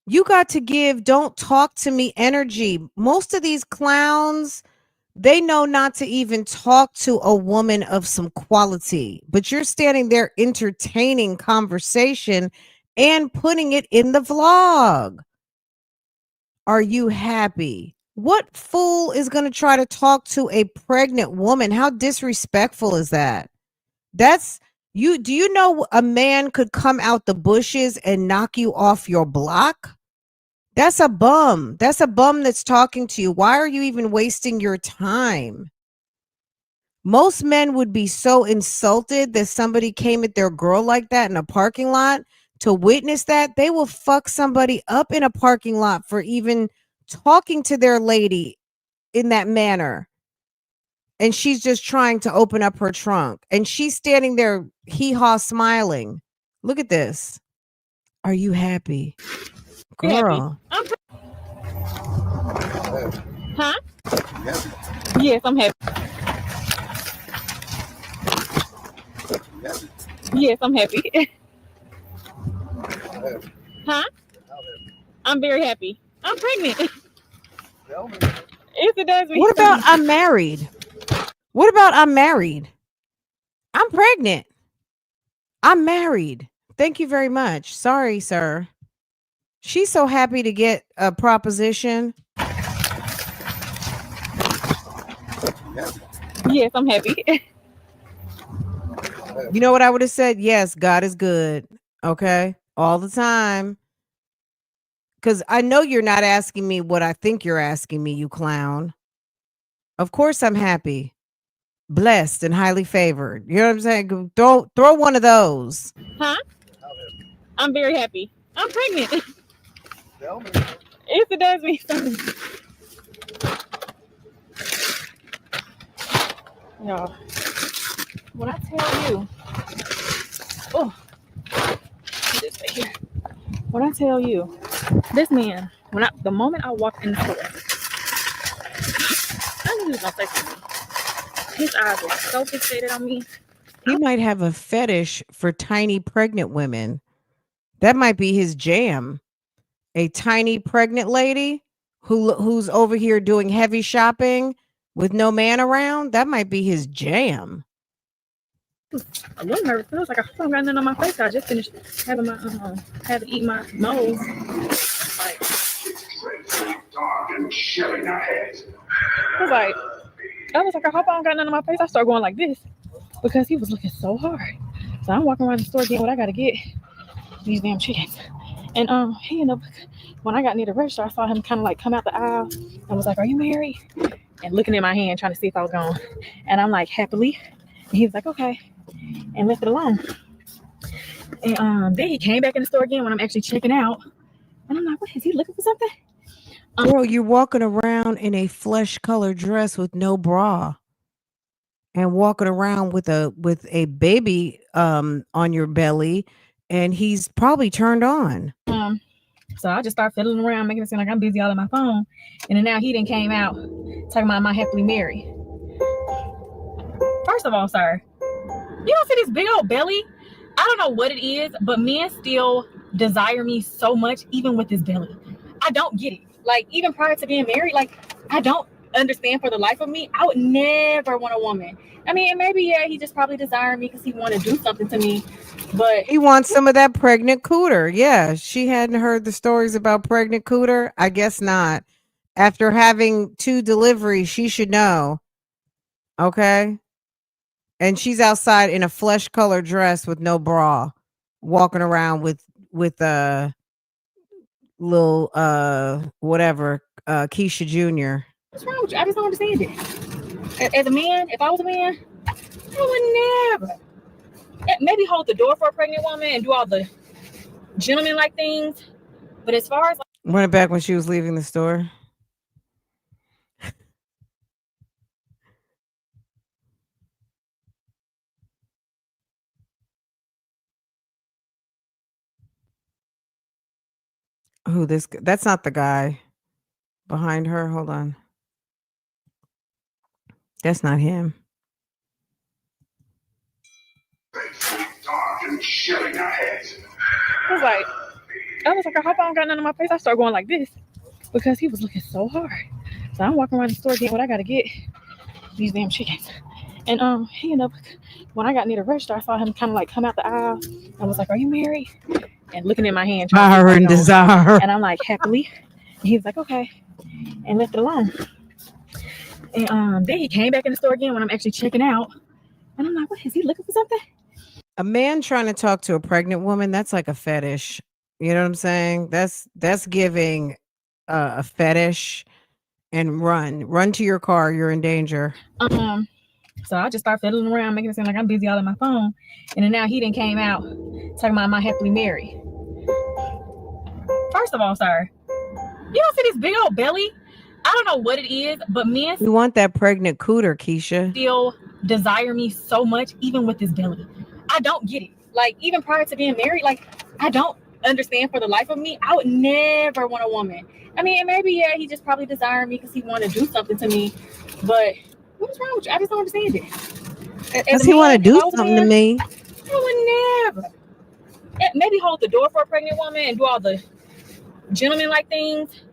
You got to give don't talk to me energy. Most of these clowns, they know not to even talk to a woman of some quality, but you're standing there entertaining conversation and putting it in the vlog. Are you happy? What fool is going to try to talk to a pregnant woman? How disrespectful is that? That's you. Do you know a man could come out the bushes and knock you off your block? That's a bum. That's a bum that's talking to you. Why are you even wasting your time? Most men would be so insulted that somebody came at their girl like that in a parking lot. To witness that, they will fuck somebody up in a parking lot for even talking to their lady in that manner. And she's just trying to open up her trunk. And she's standing there, hee-haw smiling. Look at this. Are you happy? Girl. Happy. Huh? Yes, I'm happy. Yes, I'm happy. Huh? I'm very happy. I'm pregnant. Yes, it does mean What about something. I'm married? What about I'm married? I'm pregnant. I'm married. Thank you very much. Sorry, sir. She's so happy to get a proposition. Yes, I'm happy. You know what I would have said? Yes, God is good. Okay. All the time. Because I know you're not asking me what I think you're asking me, you clown. Of course I'm happy, blessed, and highly favored. You know what I'm saying? Throw one of those. Huh? I'm very happy. I'm pregnant. Yes, it does mean something. Y'all, when I tell you, oh, this right here. When I tell you, this man, the moment I walked in the store, I knew he was gonna say something. His eyes were so fixated on me. He might have a fetish for tiny pregnant women. That might be his jam. A tiny pregnant lady who's over here doing heavy shopping with no man around. That might be his jam. A little nervous. It was like I got nothing on my face. I just finished having my having eaten my moles. Like, I was like, I hope I don't got nothing on my face. I started going like this because he was looking so hard. So I'm walking around the store getting what I gotta get. These damn chickens. And he ended up, when I got near the register, I saw him kind of like come out the aisle and was like, "Are you married?" And looking at my hand, trying to see if I was gone. And I'm like, "Happily." And he was like, "Okay," and left it alone. And then he came back in the store again when I'm actually checking out. And I'm like, "What, is he looking for something?" Girl, you're walking around in a flesh colored dress with no bra and walking around with a baby on your belly, and he's probably turned on. So I just start fiddling around, making it seem like I'm busy all on my phone. And then now he done came out talking about my happily married. First of all, sir, you don't see this big old belly? I don't know what it is, but men still desire me so much, even with this belly. I don't get it. Like, even prior to being married, like, I don't understand for the life of me. I would never want a woman. I mean, maybe, yeah, he just probably desired me because he wanted to do something to me. But he wants some of that pregnant cooter. Yeah, she hadn't heard the stories about pregnant cooter. I guess not. After having 2 deliveries, she should know. Okay. And she's outside in a flesh colored dress with no bra, walking around with a little whatever Keisha Jr. What's wrong with you? I just don't understand it. As a man, if I was a man, I would never. Maybe hold the door for a pregnant woman and do all the gentleman like things, But as far as Run it back when she was leaving the store. Who this? That's not the guy behind her. Hold on. That's not him. I was like, I hope I don't got nothing on my face. I started going like this because he was looking so hard. So I'm walking around the store getting what I gotta get. These damn chickens. And he ended up, when I got near the register, I saw him kind of like come out the aisle and was like, "Are you married?" And looking at my hand, Power and desire. And I'm like, "Happily." And he was like, "Okay," and left it alone. And then he came back in the store again when I'm actually checking out, and I'm like, "What is he looking for something?" A man trying to talk to a pregnant woman, that's like a fetish. You know what I'm saying? That's giving a fetish. And run to your car. You're in danger. So I just start fiddling around, making it seem like I'm busy all on my phone. And then now he done came out talking about my happily married. First of all, sir, you don't see this big old belly? I don't know what it is, but men, you want that pregnant cooter, Keisha. Still desire me so much, even with this belly. I don't get it. Like, even prior to being married, like, I don't understand for the life of me. I would never want a woman. I mean, and maybe, yeah, he just probably desired me because he wanted to do something to me. But what is wrong with you? I just don't understand it. Does he want to do something to me? I would never. Maybe hold the door for a pregnant woman and do all the gentleman-like things.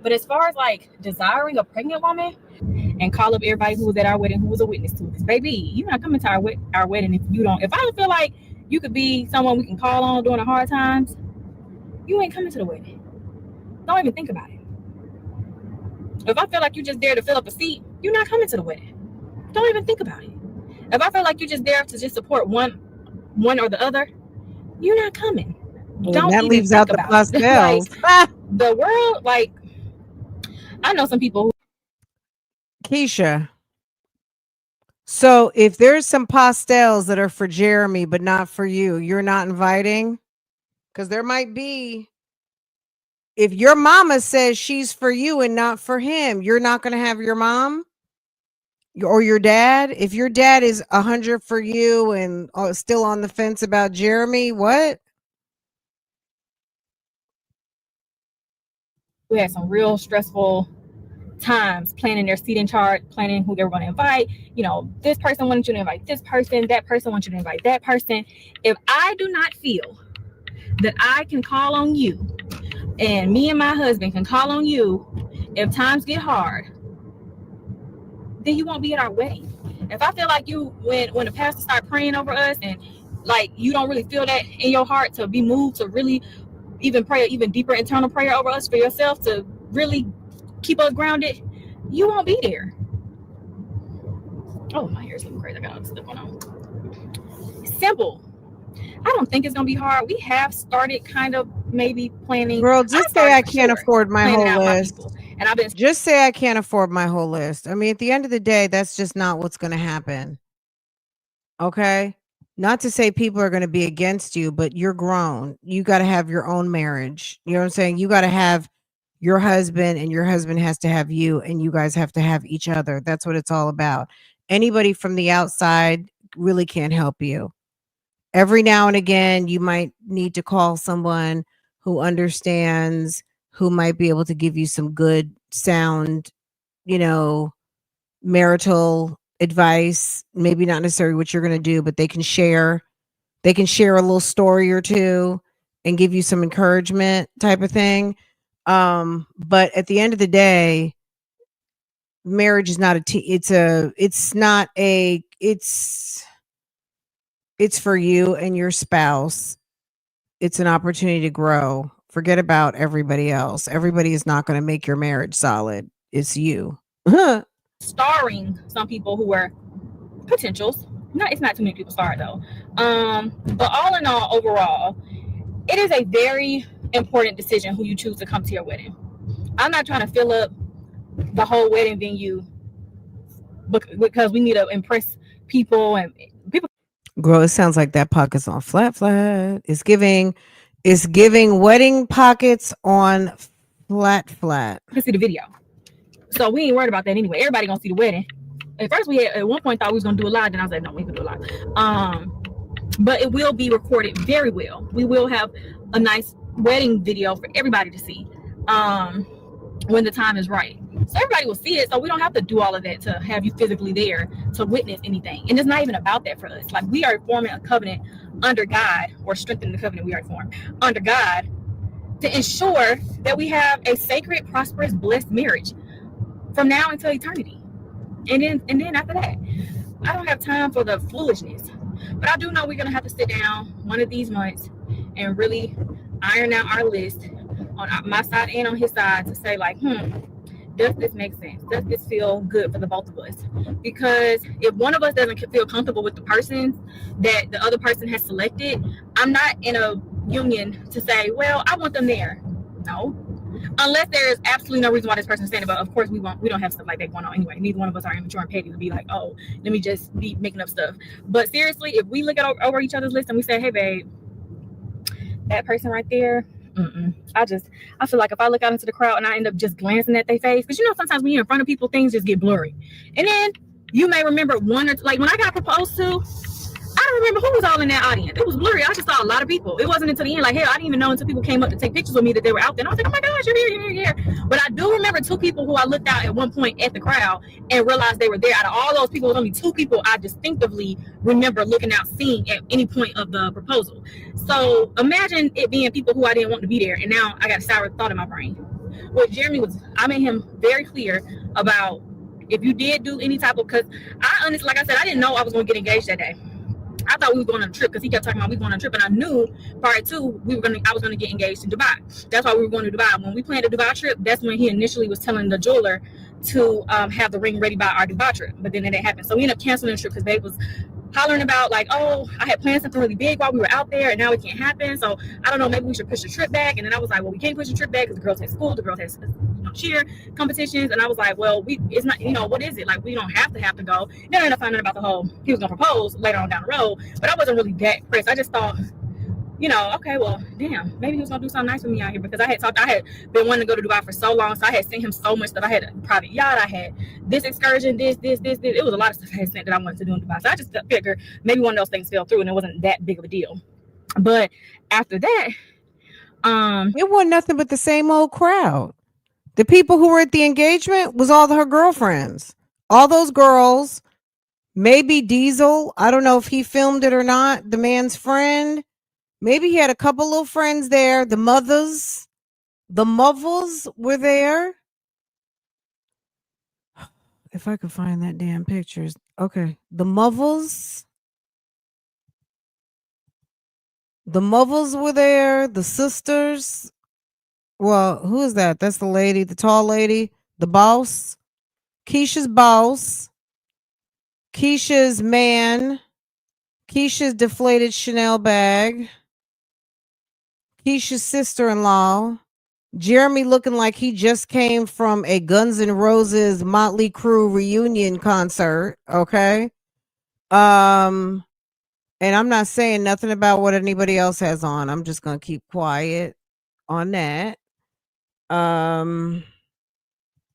But as far as like desiring a pregnant woman and call up everybody who was at our wedding who was a witness to this, baby, you're not coming to our wedding if you don't. If I don't feel like you could be someone we can call on during the hard times, you ain't coming to the wedding. Don't even think about it. If I feel like you're just there to fill up a seat, you're not coming to the wedding. Don't even think about it. If I feel like you're just there to just support one or the other, you're not coming. Don't that even leaves think out the about pastels. Like, the world, like, I know some people who. Keisha. So if there's some pastels that are for Jeremy but not for you, you're not inviting? Because there might be. If your mama says she's for you and not for him, you're not going to have your mom or your dad. If your dad is 100 for you and still on the fence about Jeremy, what? We had some real stressful times planning their seating chart, planning who they were going to invite. You know, this person wanted you to invite this person, that person wants you to invite that person. If I do not feel that I can call on you, and me and my husband can call on you if times get hard, then you won't be at our wedding. If I feel like you, when the pastor start praying over us, and like you don't really feel that in your heart to be moved to really even pray even deeper internal prayer over us for yourself to really keep us grounded, you won't be there. Oh, my hair's looking crazy. I got all this stuff going on. Simple. I don't think it's gonna be hard. We have started kind of maybe planning. Girl, just say I can't afford my whole list. And I've been just say I can't afford my whole list. I mean, at the end of the day, that's just not what's going to happen. Okay? Not to say people are going to be against you, but you're grown. You got to have your own marriage. You know what I'm saying? You got to have your husband and your husband has to have you and you guys have to have each other. That's what it's all about. Anybody from the outside really can't help you. Every now and again, you might need to call someone who understands, who might be able to give you some good sound, marital advice. Maybe not necessarily what you're going to do, but they can share a little story or two and give you some encouragement type of thing. But at the end of the day, marriage is not it's for you and your spouse. It's an opportunity to grow. Forget about everybody else. Everybody is not going to make your marriage solid. It's you. starring some people who were potentials. It's not too many people starred though. But all in all, overall, it is a very important decision who you choose to come to your wedding. I'm not trying to fill up the whole wedding venue because we need to impress people and people. Girl, it sounds like that pocket's on flat. It's giving It's giving wedding pockets on flat. You can see the video. So we ain't worried about that anyway. Everybody gonna see the wedding. At first, we had at one point thought we was gonna do a live, then I was like, no, we can do a live. But it will be recorded very well. We will have a nice wedding video for everybody to see when the time is right. So everybody will see it. So we don't have to do all of that to have you physically there to witness anything. And it's not even about that for us. Like, we are forming a covenant under God, or strengthening the covenant we are formed under God, to ensure that we have a sacred, prosperous, blessed marriage from now until eternity. And then after that, I don't have time for the foolishness. But I do know we're gonna have to sit down one of these months and really iron out our list on my side and on his side to say, like, does this make sense? Does this feel good for the both of us? Because if one of us doesn't feel comfortable with the person that the other person has selected, I'm not in a union to say, well, I want them there. No. Unless there's absolutely no reason why this person is standing. But of course, we don't have stuff like that going on anyway. Neither one of us are immature and petty to be like, oh, let me just be making up stuff. But seriously, if we look at over each other's list and we say, hey, babe, that person right there, I feel like if I look out into the crowd and I end up just glancing at their face, because sometimes when you're in front of people, things just get blurry. And then you may remember one or two, like when I got proposed to, I don't remember who was all in that audience. It was blurry. I just saw a lot of people. It wasn't until the end, like, hell, I didn't even know until people came up to take pictures with me that they were out there. And I was like, oh my gosh, you're here. But I do remember two people who I looked out at one point at the crowd and realized they were there. Out of all those people, only two people I distinctively remember looking out, seeing at any point of the proposal. So imagine it being people who I didn't want to be there. And now I got a sour thought in my brain. Well, Jeremy I made him very clear about if you did do any type of, because I honestly, like I said, I didn't know I was going to get engaged that day. I thought we were going on a trip because he kept talking about we going on a trip, and I knew prior to I was going to get engaged in Dubai. That's why we were going to Dubai. When we planned the Dubai trip, that's when he initially was telling the jeweler to have the ring ready by our Dubai trip. But then it didn't happen, so we ended up canceling the trip because babe was hollering about, like, oh, I had planned something really big while we were out there, and now it can't happen. So I don't know, maybe we should push the trip back. And then I was like, well, we can't push the trip back because the girls had school, the girls had cheer competitions. And I was like, well, it's not, what is it? Like, we don't have to go. Then I ended up finding out about the whole, he was gonna propose later on down the road, but I wasn't really that pressed. I just thought, okay, well, damn, maybe he was gonna do something nice with me out here, because I had been wanting to go to Dubai for so long. So I had sent him so much stuff. I had a private yacht, I had this excursion, this. It was a lot of stuff I had sent that I wanted to do in Dubai. So I just figured maybe one of those things fell through and it wasn't that big of a deal. But after that, it wasn't nothing but the same old crowd. The people who were at the engagement was all her girlfriends. All those girls, maybe Diesel. I don't know if he filmed it or not. The man's friend. Maybe he had a couple little friends there. The mothers were there. If I could find that damn pictures. Okay. The mothers were there. The sisters. Well, who is that? That's the lady, the tall lady, the boss. Keisha's boss. Keisha's man. Keisha's deflated Chanel bag. Keisha's sister-in-law. Jeremy looking like he just came from a Guns N' Roses Motley Crue reunion concert. Okay. And I'm not saying nothing about what anybody else has on. I'm just gonna keep quiet on that. And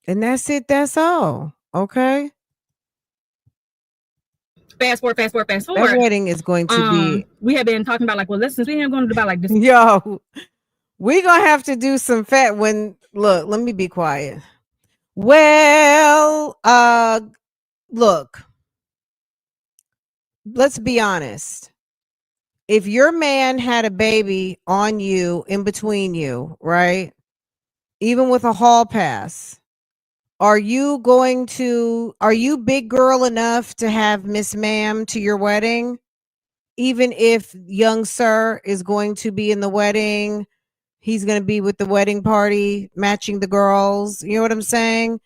that's it. That's all. Okay. Fast forward. That wedding is going to be. We have been talking about, like, well, listen, we ain't going to Dubai like this. Yo, we gonna have to do some look, let me be quiet. Well, look, let's be honest. If your man had a baby on you, in between you, right? Even with a hall pass, are you big girl enough to have Miss Ma'am to your wedding? Even if young sir is going to be in the wedding, he's going to be with the wedding party, matching the girls. You know what I'm saying?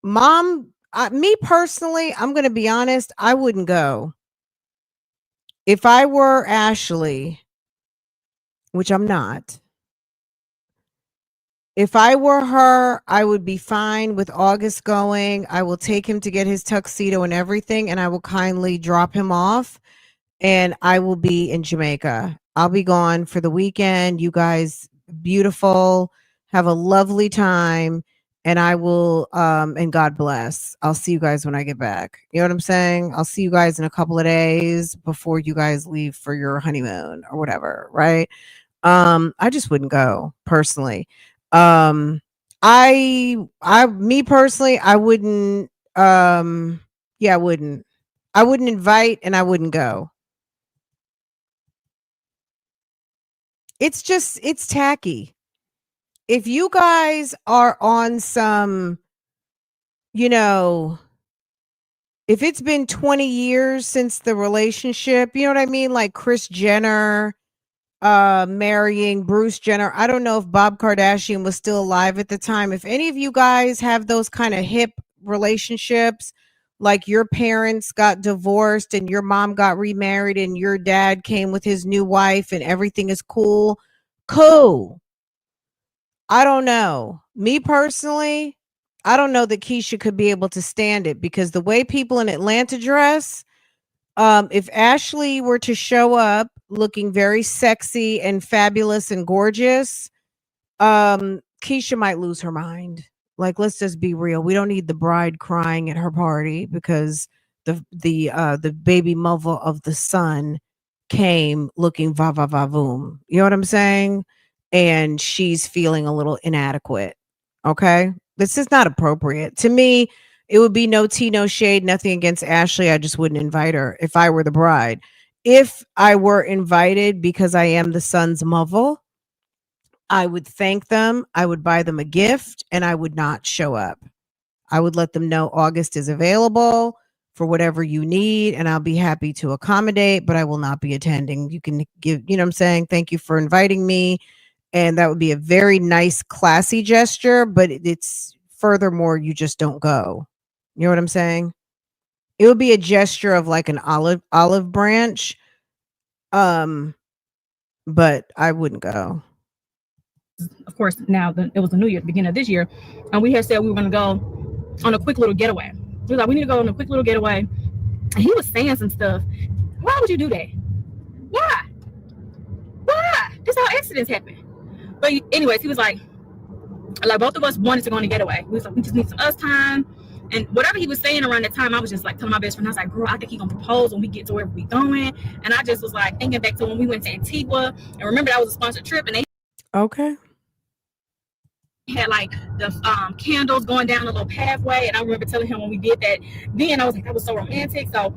Mom, me personally, I'm going to be honest, I wouldn't go. If I were Ashley, which I'm not, if I were her, I would be fine with August going. I will take him to get his tuxedo and everything, and I will kindly drop him off, and I will be in Jamaica. I'll be gone for the weekend. You guys, beautiful. Have a lovely time. And I will, and God bless. I'll see you guys when I get back. You know what I'm saying? I'll see you guys in a couple of days before you guys leave for your honeymoon or whatever, right? I just wouldn't go personally. Um, me personally, I wouldn't, yeah, I wouldn't. I wouldn't invite and I wouldn't go. It's tacky. If you guys are on some, you know, if it's been 20 years since the relationship, you know what I mean? Like Kris Jenner marrying Bruce Jenner. I don't know if Bob Kardashian was still alive at the time. If any of you guys have those kind of hip relationships, like your parents got divorced and your mom got remarried and your dad came with his new wife and everything is cool, cool. I don't know. Me personally, I don't know that Keisha could be able to stand it because the way people in Atlanta dress, if Ashley were to show up looking very sexy and fabulous and gorgeous, Keisha might lose her mind. Like, let's just be real. We don't need the bride crying at her party because the baby mother of the son came looking va va va voom. You know what I'm saying? And she's feeling a little inadequate. Okay? This is not appropriate. To me, it would be no tea, no shade, nothing against Ashley. I just wouldn't invite her if I were the bride. If I were invited because I am the son's mother, I would thank them, I would buy them a gift, and I would not show up. I would let them know August is available for whatever you need, and I'll be happy to accommodate, but I will not be attending. You can give, you know what I'm saying? Thank you for inviting me. And that would be a very nice, classy gesture, but it's furthermore, you just don't go. You know what I'm saying? It would be a gesture of like an olive branch. Um, but I wouldn't go. Of course, now it was the new year, the beginning of this year, and we had said we were going to go on a quick little getaway. We were like, we need to go on a quick little getaway. And he was saying some stuff. Why would you do that? Why? Why? This is how accidents happen. But anyways, he was like both of us wanted to go on a getaway. We was like, we just need some us time. And whatever he was saying around that time, I was just like telling my best friend, I was like, girl, I think he's gonna propose when we get to wherever we going. And I just was like thinking back to when we went to Antigua, and remember that was a sponsored trip, and they Okay. had like the candles going down a little pathway. And I remember telling him when we did that, then I was like, that was so romantic. So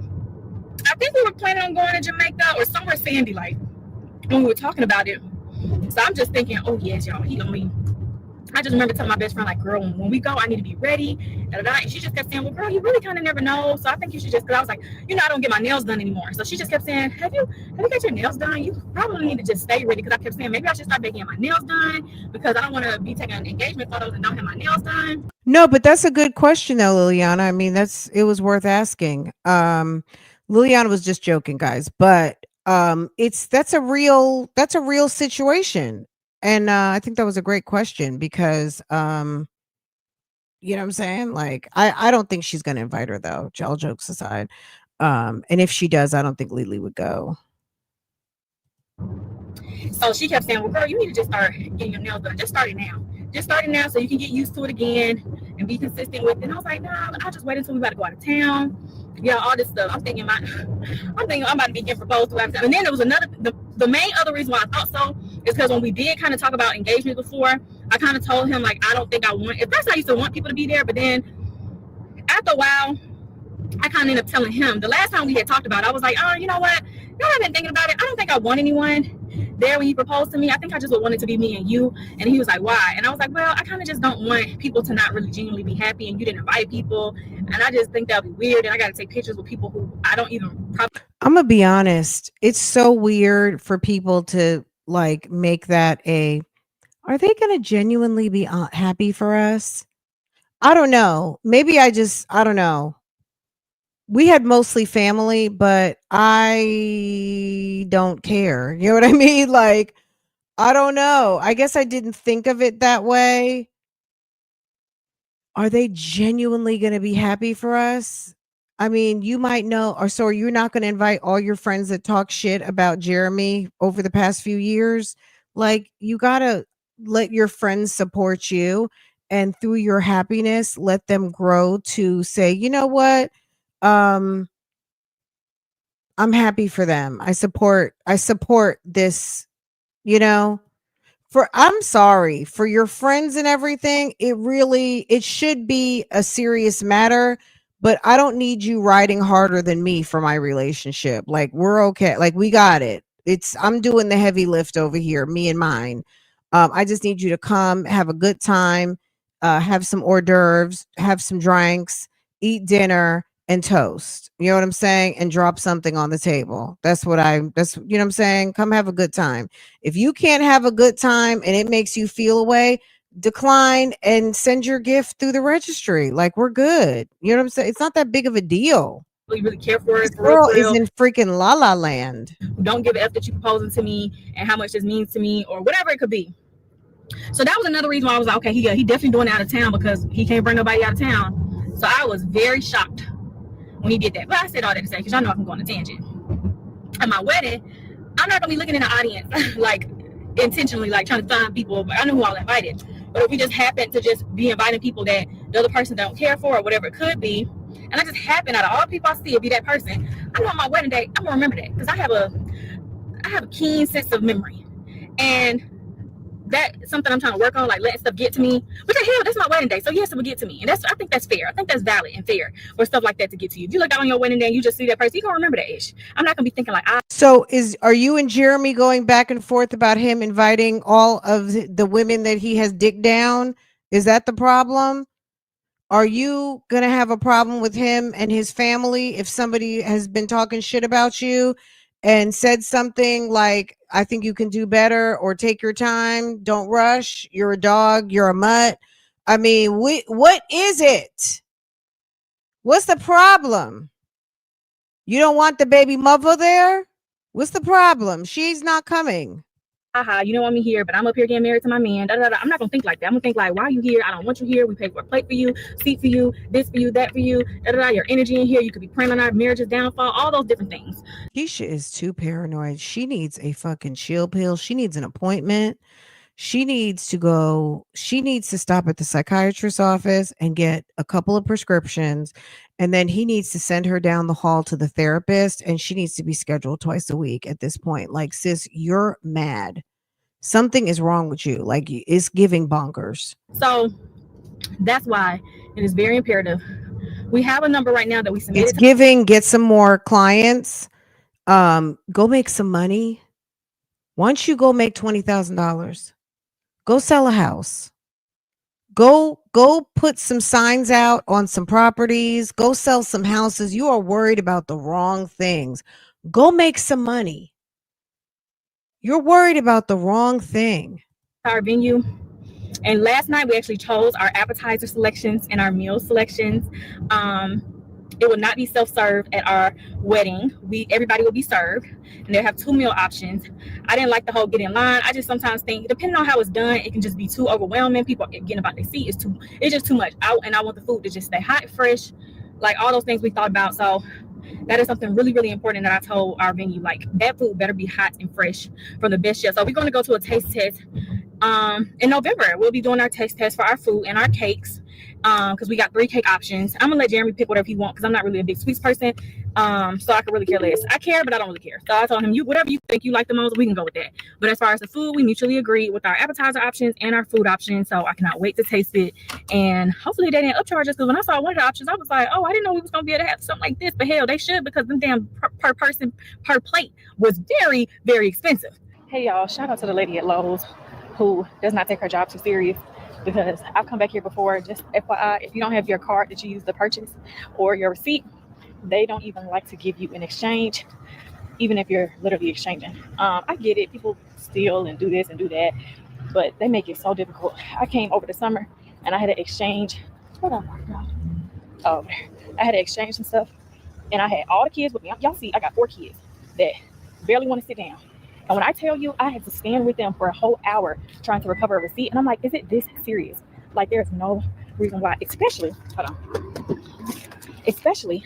I think we were planning on going to Jamaica or somewhere sandy, like when we were talking about it. So I'm just thinking, oh yes, y'all, he gonna be. I just remember telling my best friend, like, girl, when we go, I need to be ready. And she just kept saying, well, girl, you really kind of never know. So I think you should just, because I was like, I don't get my nails done anymore. So she just kept saying, have you got your nails done? You probably need to just stay ready. Because I kept saying, maybe I should start getting my nails done because I don't want to be taking engagement photos and not have my nails done. No, but that's a good question though, Liliana. I mean, it was worth asking. Liliana was just joking, guys, but that's a real situation. And I think that was a great question because you know what I'm saying? Like I don't think she's gonna invite her though, all jokes aside. And if she does, I don't think Lily would go. So she kept saying, well, girl, you need to just start getting your nails done. Just start it now. Just start it now so you can get used to it again and be consistent with it. And I was like, nah, I'll just wait until we about to go out of town. Yeah, all this stuff. I'm thinking I'm about to be getting proposed to out of town. And then there was another, the main other reason why I thought so is because when we did kind of talk about engagement before, I kind of told him, like, I don't think I want, at first I used to want people to be there, but then after a while, I kind of ended up telling him the last time we had talked about it, I was like, oh, you know what? I've been thinking about it. I don't think I want anyone there when you proposed to me. I think I just would want it to be me and you. And he was like, why? And I was like, well, I kind of just don't want people to not really genuinely be happy, and you didn't invite people. And I just think that would be weird. And I got to take pictures with people who I don't even probably. I'm gonna be honest. It's so weird for people to like make that are they gonna genuinely be happy for us? I don't know. Maybe I don't know. We had mostly family, but I don't care. You know what I mean? Like, I don't know. I guess I didn't think of it that way. Are they genuinely going to be happy for us? I mean, you might know, or so you're not going to invite all your friends that talk shit about Jeremy over the past few years. Like, you got to let your friends support you, and through your happiness, let them grow to say, you know what? Um, I'm happy for them. I support this, you know, for I'm sorry for your friends and everything. It should be a serious matter, but I don't need you riding harder than me for my relationship. Like, we're okay. Like, we got it. I'm doing the heavy lift over here, me and mine. I just need you to come, have a good time, have some hors d'oeuvres, have some drinks, eat dinner, and toast. You know what I'm saying? And drop something on the table. That's, you know what I'm saying? Come have a good time. If you can't have a good time and it makes you feel away, decline and send your gift through the registry. Like, we're good. You know what I'm saying? It's not that big of a deal. Really care for This it, for real, girl for is real. in freaking La La Land. Don't give a F that you proposing to me and how much this means to me or whatever it could be. So that was another reason why I was like, okay, he definitely doing it out of town because he can't bring nobody out of town. So I was very shocked when he did that. But I said all that to say, because y'all know I can go on a tangent. At my wedding, I'm not gonna be looking in the audience like intentionally, like trying to find people. But I know who I'll invited. But if we just happen to just be inviting people that the other person don't care for or whatever it could be, and I just happen out of all people I see to be that person, I know on my wedding day I'm gonna remember that because I have a keen sense of memory, and that's something I'm trying to work on, like letting stuff get to me. But the hell, that's my wedding day, so yes, it will get to me, and I think that's fair. I think that's valid and fair for stuff like that to get to you. If you look out on your wedding day and you just see that person, you gonna remember that ish. I'm not gonna be thinking like So are you and Jeremy going back and forth about him inviting all of the women that he has dicked down? Is that the problem? Are you going to have a problem with him and his family if somebody has been talking shit about you and said something like, I think you can do better, or take your time, don't rush, you're a dog, you're a mutt? I mean, what is it? What's the problem? You don't want the baby mother there? What's the problem? She's not coming. haha, you don't want me here, but I'm up here getting married to my man. Da, da, da. I'm not gonna think like that. I'm gonna think like, why are you here? I don't want you here. We paid for a plate for you, seat for you, this for you, that for you. Da, da, da. Your energy in here. You could be praying on our marriage's downfall. All those different things. Keisha is too paranoid. She needs a fucking chill pill. She needs an appointment. She needs to stop at the psychiatrist's office and get a couple of prescriptions. And then he needs to send her down the hall to the therapist. And she needs to be scheduled twice a week at this point. Like, sis, you're mad. Something is wrong with you. Like, it's giving bonkers. So that's why it is very imperative. We have a number right now that we submitted. It's giving, get some more clients. Go make some money. Once you go make $20,000, go sell a house. Go put some signs out on some properties. Go sell some houses. You are worried about the wrong things. Go make some money. You're worried about the wrong thing. Our venue. And last night we actually chose our appetizer selections and our meal selections. It will not be self-serve at our wedding. Everybody will be served, and they'll have 2 meal options. I didn't like the whole get in line. I just sometimes think, depending on how it's done, it can just be too overwhelming. People getting about their seat it's just too much. I want the food to just stay hot, fresh, like all those things we thought about. So that is something really, really important that I told our venue. Like, that food better be hot and fresh from the best chef. So we're going to go to a taste test in November. We'll be doing our taste test for our food and our cakes, because we got 3 cake options. I'm gonna let Jeremy pick whatever he wants because I'm not really a big sweets person, so I can really care less. I care, but I don't really care. So I told him, whatever you think you like the most, we can go with that. But as far as the food, we mutually agreed with our appetizer options and our food options, so I cannot wait to taste it. And hopefully they didn't upcharge us, because when I saw one of the options, I was like, oh, I didn't know we was gonna be able to have something like this. But hell, they should, because them damn per person per plate was very, very expensive. Hey y'all, shout out to the lady at Lowe's who does not take her job too serious, because I've come back here before. Just FYI, if you don't have your card that you use to purchase or your receipt, they don't even like to give you an exchange, even if you're literally exchanging. I get it, people steal and do this and do that, but they make it so difficult. I came over the summer and I had to exchange. Hold on, oh, I had to exchange some stuff, and I had all the kids with me. Y'all see, I got 4 kids that barely want to sit down. And when I tell you, I had to stand with them for a whole hour trying to recover a receipt. And I'm like, is it this serious? Like, there's no reason why, especially, hold on. especially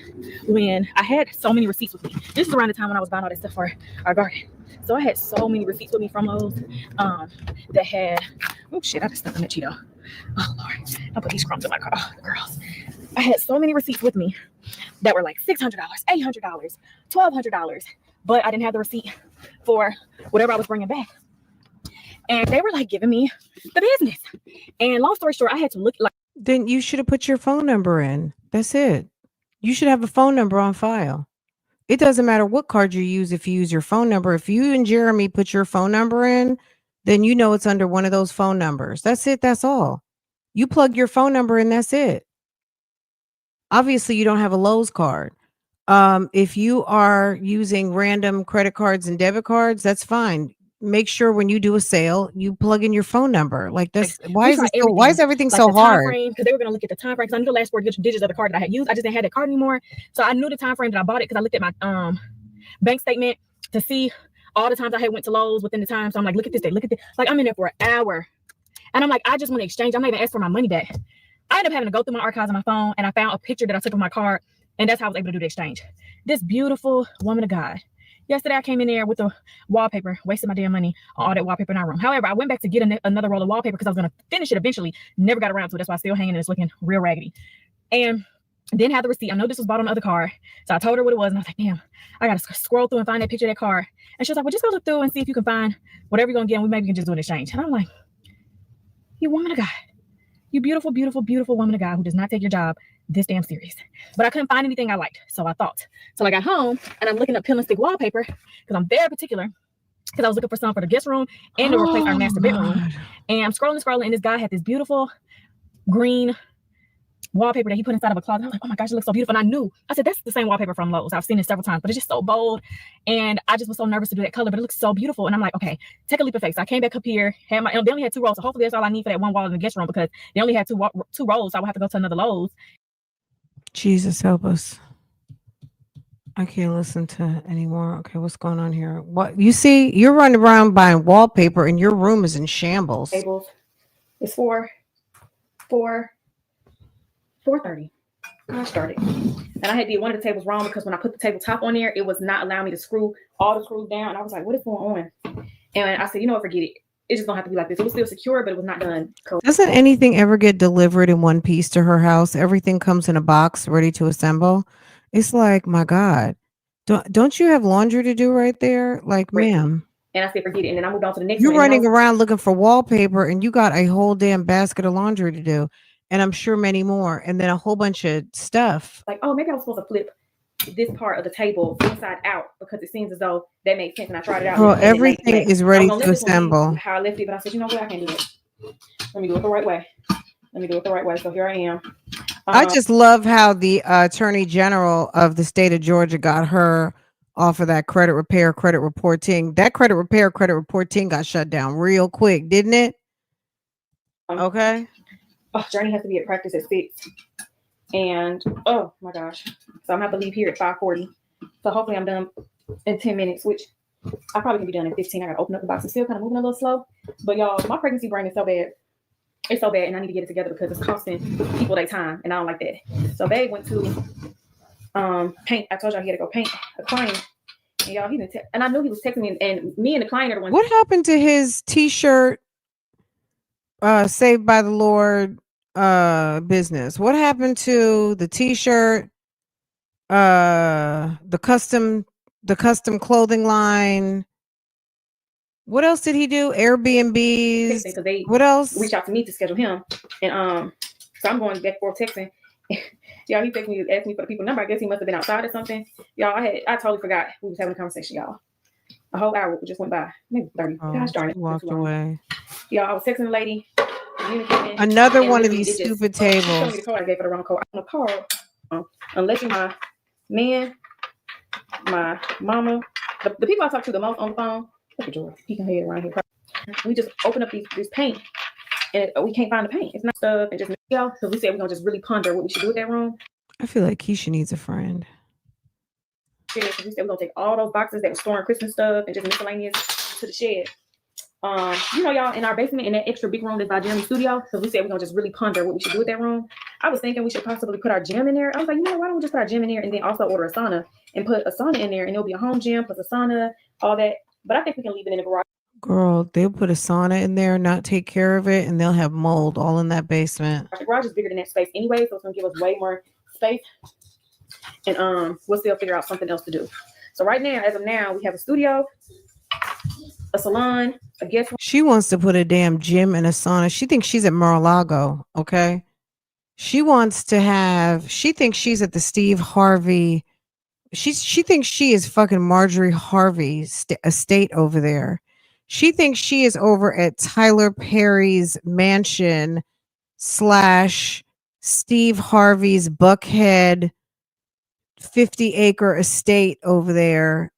when I had so many receipts with me. This is around the time when I was buying all that stuff for our garden. So I had so many receipts with me from Lowe's that had, oh shit, I just stuck on that Cheeto. Oh Lord, I put these crumbs in my car. Oh, girls. I had so many receipts with me that were like $600, $800, $1,200, but I didn't have the receipt for whatever I was bringing back. And they were like giving me the business. And long story short, I had to look like. Then you should have put your phone number in. That's it. You should have a phone number on file. It doesn't matter what card you use if you use your phone number. If you and Jeremy put your phone number in, then you know it's under one of those phone numbers. That's it. That's all. You plug your phone number in, that's it. Obviously, you don't have a Lowe's card. If you are using random credit cards and debit cards, that's fine. Make sure when you do a sale, you plug in your phone number. Like this, why is everything like so the time hard? frame, because they were going to look at the time frame. Because I knew the last 4 digits of the card that I had used. I just didn't have that card anymore. So I knew the time frame that I bought it because I looked at my bank statement to see all the times I had went to Lowe's within the time. So I'm like, look at this day, look at this. Like I'm in there for an hour. And I'm like, I just want to exchange. I'm not even asking for my money back. I ended up having to go through my archives on my phone and I found a picture that I took of my card. And that's how I was able to do the exchange. This beautiful woman of God. Yesterday I came in there with the wallpaper, wasted my damn money on all that wallpaper in our room. However, I went back to get another roll of wallpaper because I was going to finish it eventually. Never got around to it. That's why it's still hanging and it's looking real raggedy. And didn't have the receipt. I know this was bought on the other card. So I told her what it was. And I was like, damn, I got to scroll through and find that picture of that card. And she was like, well, just go look through and see if you can find whatever you're going to get. And we maybe can just do an exchange. And I'm like, you woman of God. You beautiful, beautiful, beautiful woman of God who does not take your job this damn serious. But I couldn't find anything I liked. So I thought. So I got home and I'm looking up peel and stick wallpaper because I'm very particular. Because I was looking for some for the guest room and to replace our master bedroom. And I'm scrolling and this guy had this beautiful green wallpaper that he put inside of a closet. I was like, oh my gosh, it looks so beautiful. And I knew, I said, that's the same wallpaper from Lowe's. I've seen it several times, but it's just so bold. And I just was so nervous to do that color, but it looks so beautiful. And I'm like, okay, take a leap of faith. So I came back up here, they only had 2 rolls. So hopefully that's all I need for that one wall in the guest room because they only had two rolls. So I would have to go to another Lowe's. Jesus help us. I can't listen to anymore. Okay, what's going on here? What you see? You're running around buying wallpaper and your room is in shambles. Tables. It's 4:30. I started. And I had did one of the tables wrong because when I put the tabletop on there, it was not allowing me to screw all the screws down. And I was like, what is going on? And I said, you know what, forget it. It's just gonna have to be like this. It was still secure, but it was not done. Doesn't anything ever get delivered in one piece to her house? Everything comes in a box ready to assemble. It's like, my God, don't you have laundry to do right there? Like, ma'am. And I said, forget it. And then I moved on to the next You're one. running around looking for wallpaper and you got a whole damn basket of laundry to do. And I'm sure many more. And then a whole bunch of stuff. Like, oh, maybe I was supposed to flip this part of the table inside out because it seems as though that makes sense. And I tried it out. Well, everything is ready to assemble. How I left it, but I said, you know what? I can't do it. Let me do it the right way. So here I am. I just love how the Attorney General of the state of Georgia got her off of that credit repair, credit reporting. That credit repair, credit reporting got shut down real quick, didn't it? Okay. Oh, Journey has to be at practice at 6. And oh my gosh. So I'm gonna have to leave here at 5:40. So hopefully I'm done in 10 minutes, which I probably can be done in 15. I gotta open up the box. I'm still kind of moving a little slow. But y'all, my pregnancy brain is so bad. It's so bad, and I need to get it together because it's costing people their time, and I don't like that. So Babe went to paint. I told y'all he had to go paint a client. And y'all, he didn't and I knew he was texting me, and me and the client are the ones. What happened to his t-shirt Saved by the Lord business? What happened to the t-shirt, the custom clothing line? What else did he do? Airbnbs. What else? Reach out to me to schedule him, and so I'm going back and forth texting. Y'all, he texted me, asked me for the people number. I guess he must have been outside or something. Y'all, I totally forgot we was having a conversation. Y'all, a whole hour just went by, maybe 30. Gosh darn it, walked away. Y'all, I was texting the lady. Another one of these stupid tables. She told me the code. I gave her the wrong code. I'm a card. Unless you're my man, my mama, the people I talk to the most on the phone. Look at George. He can head around here. We just open up this paint, and we can't find the paint. It's not stuff, and just y'all. So we said we're gonna just really ponder what we should do with that room. I feel like Keisha needs a friend. We said we're gonna take all those boxes that were storing Christmas stuff and just miscellaneous to the shed. You know, y'all, in our basement, in that extra big room that's by Jeremy's studio. So we said we're gonna just really ponder what we should do with that room. I was thinking we should possibly put our gym in there. I was like, why don't we just put our gym in there and then also order a sauna and put a sauna in there, and it'll be a home gym plus a sauna, all that. But I think we can leave it in the garage. Girl, they'll put a sauna in there, not take care of it, and they'll have mold all in that basement. The garage is bigger than that space anyway, so it's gonna give us way more space. And we'll still figure out something else to do. So right now, as of now, we have a studio, a salon, a guest room. She wants to put a damn gym and a sauna. She thinks she's at Mar-a-Lago, okay? She thinks she's at the Steve Harvey. She thinks she is fucking Marjorie Harvey estate over there. She thinks she is over at Tyler Perry's mansion / Steve Harvey's Buckhead 50-acre estate over there,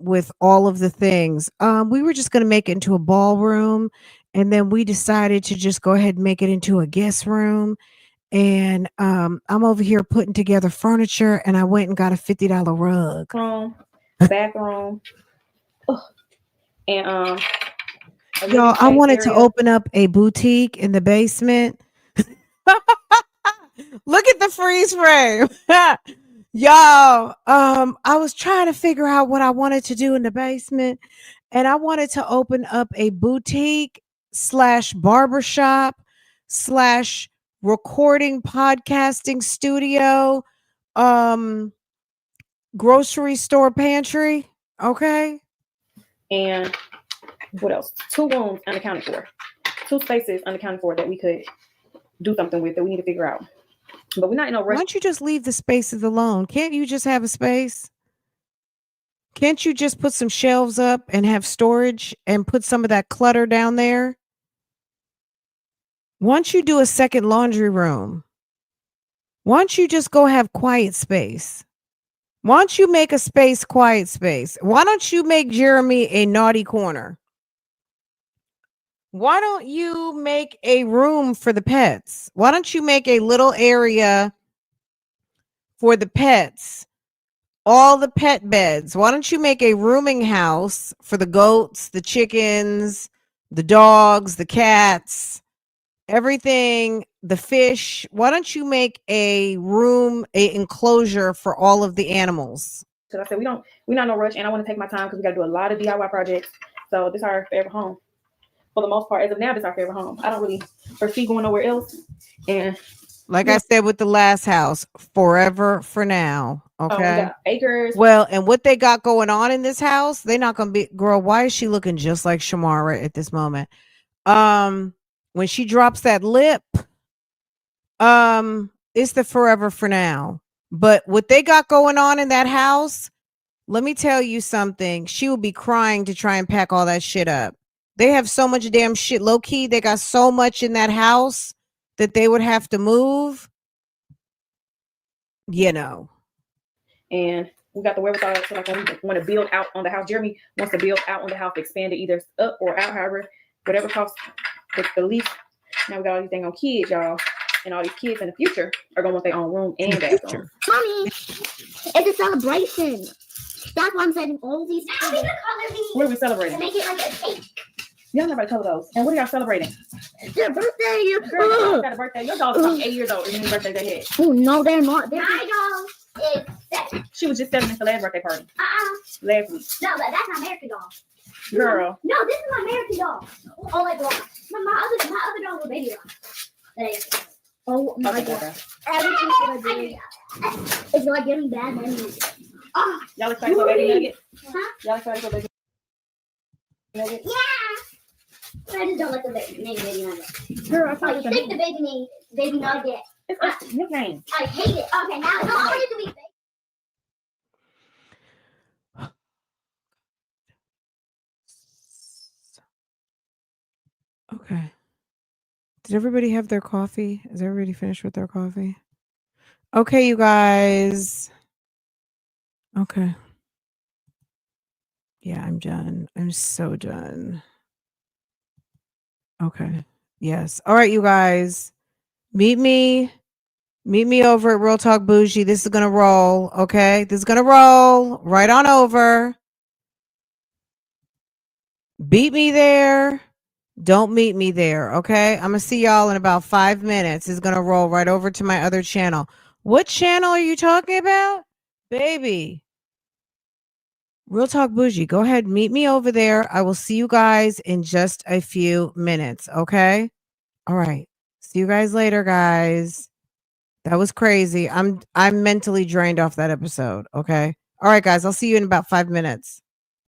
with all of the things. We were just going to make it into a ballroom, and then we decided to just go ahead and make it into a guest room. And I'm over here putting together furniture, and I went and got a $50 rug. Room, bathroom. And y'all, I wanted to open up a boutique in the basement. Look at the freeze frame. Y'all, I was trying to figure out what I wanted to do in the basement, and I wanted to open up a boutique / barbershop / recording podcasting studio, grocery store pantry. Okay. And what else? 2 rooms unaccounted for. 2 spaces unaccounted for that we could do something with, that we need to figure out. But we're not in a rush. Why don't you just leave the spaces alone? Can't you just have a space? Can't you just put some shelves up and have storage and put some of that clutter down there? Why don't you do a second laundry room? Why don't you just go have quiet space? Why don't you make a space quiet space? Why don't you make Jeremy a naughty corner? Why don't you make a room for the pets? Why don't you make a little area for the pets? All the pet beds. Why don't you make a rooming house for the goats, the chickens, the dogs, the cats, everything, the fish? Why don't you make a room, a enclosure for all of the animals? Because I said we're not in no rush, and I want to take my time because we got to do a lot of DIY projects. So this is our favorite home. For the most part, as of now, this is our favorite home. I don't really foresee going nowhere else. And like I said with the last house, forever for now. Okay. We got acres. Well, and what they got going on in this house, they're not gonna be. Girl, why is she looking just like Shamara at this moment? When she drops that lip, it's the forever for now. But what they got going on in that house, let me tell you something. She will be crying to try and pack all that shit up. They have so much damn shit. Low key, they got so much in that house that they would have to move. You know. And we got the wherewithal. So like when we want to build out on the house, Jeremy wants to build out on the house, expand it either up or out, however, whatever costs the least. Now we got all these things on kids, y'all. And all these kids in the future are going to want their own room and bathroom. Mommy, it's a celebration. That's why I'm setting all these things. What are we celebrating? Make it like a cake. Y'all never color those. And what are y'all celebrating? Their birthday. Girl, you got a birthday. Your dog is like 8 years old. And your birthday they had. Oh, no, they're not. My dog is 7. She was just 7 at the last birthday party. Last week. No, but that's my American dog. Girl. No, this is my American dog. Oh, like dog. My other dog was baby dog. Oh my god. Everything's gonna be. It's like getting bad memories. Y'all excited for baby nugget? Huh? Y'all excited for baby nugget? Yeah. I just don't like the name baby nugget. Girl, I I thought it was think the baby name baby nugget. It's a nickname. I hate it. Okay, now no, I want it to be baby. Okay. Did everybody have their coffee? Is everybody finished with their coffee? Okay, you guys. Okay. Yeah, I'm done. I'm so done. Okay. Yes. All right, you guys. Meet me over at Real Talk Bougie. This is gonna roll. Okay. This is gonna roll right on over. Beat me there. Don't meet me there, okay? I'm gonna see y'all in about 5 minutes. It's gonna roll right over to my other channel. What channel are you talking about? Baby. Real Talk Bougie. Go ahead, meet me over there. I will see you guys in just a few minutes, okay? All right. See you guys later, guys. That was crazy. I'm mentally drained off that episode, okay? All right, guys. I'll see you in about 5 minutes.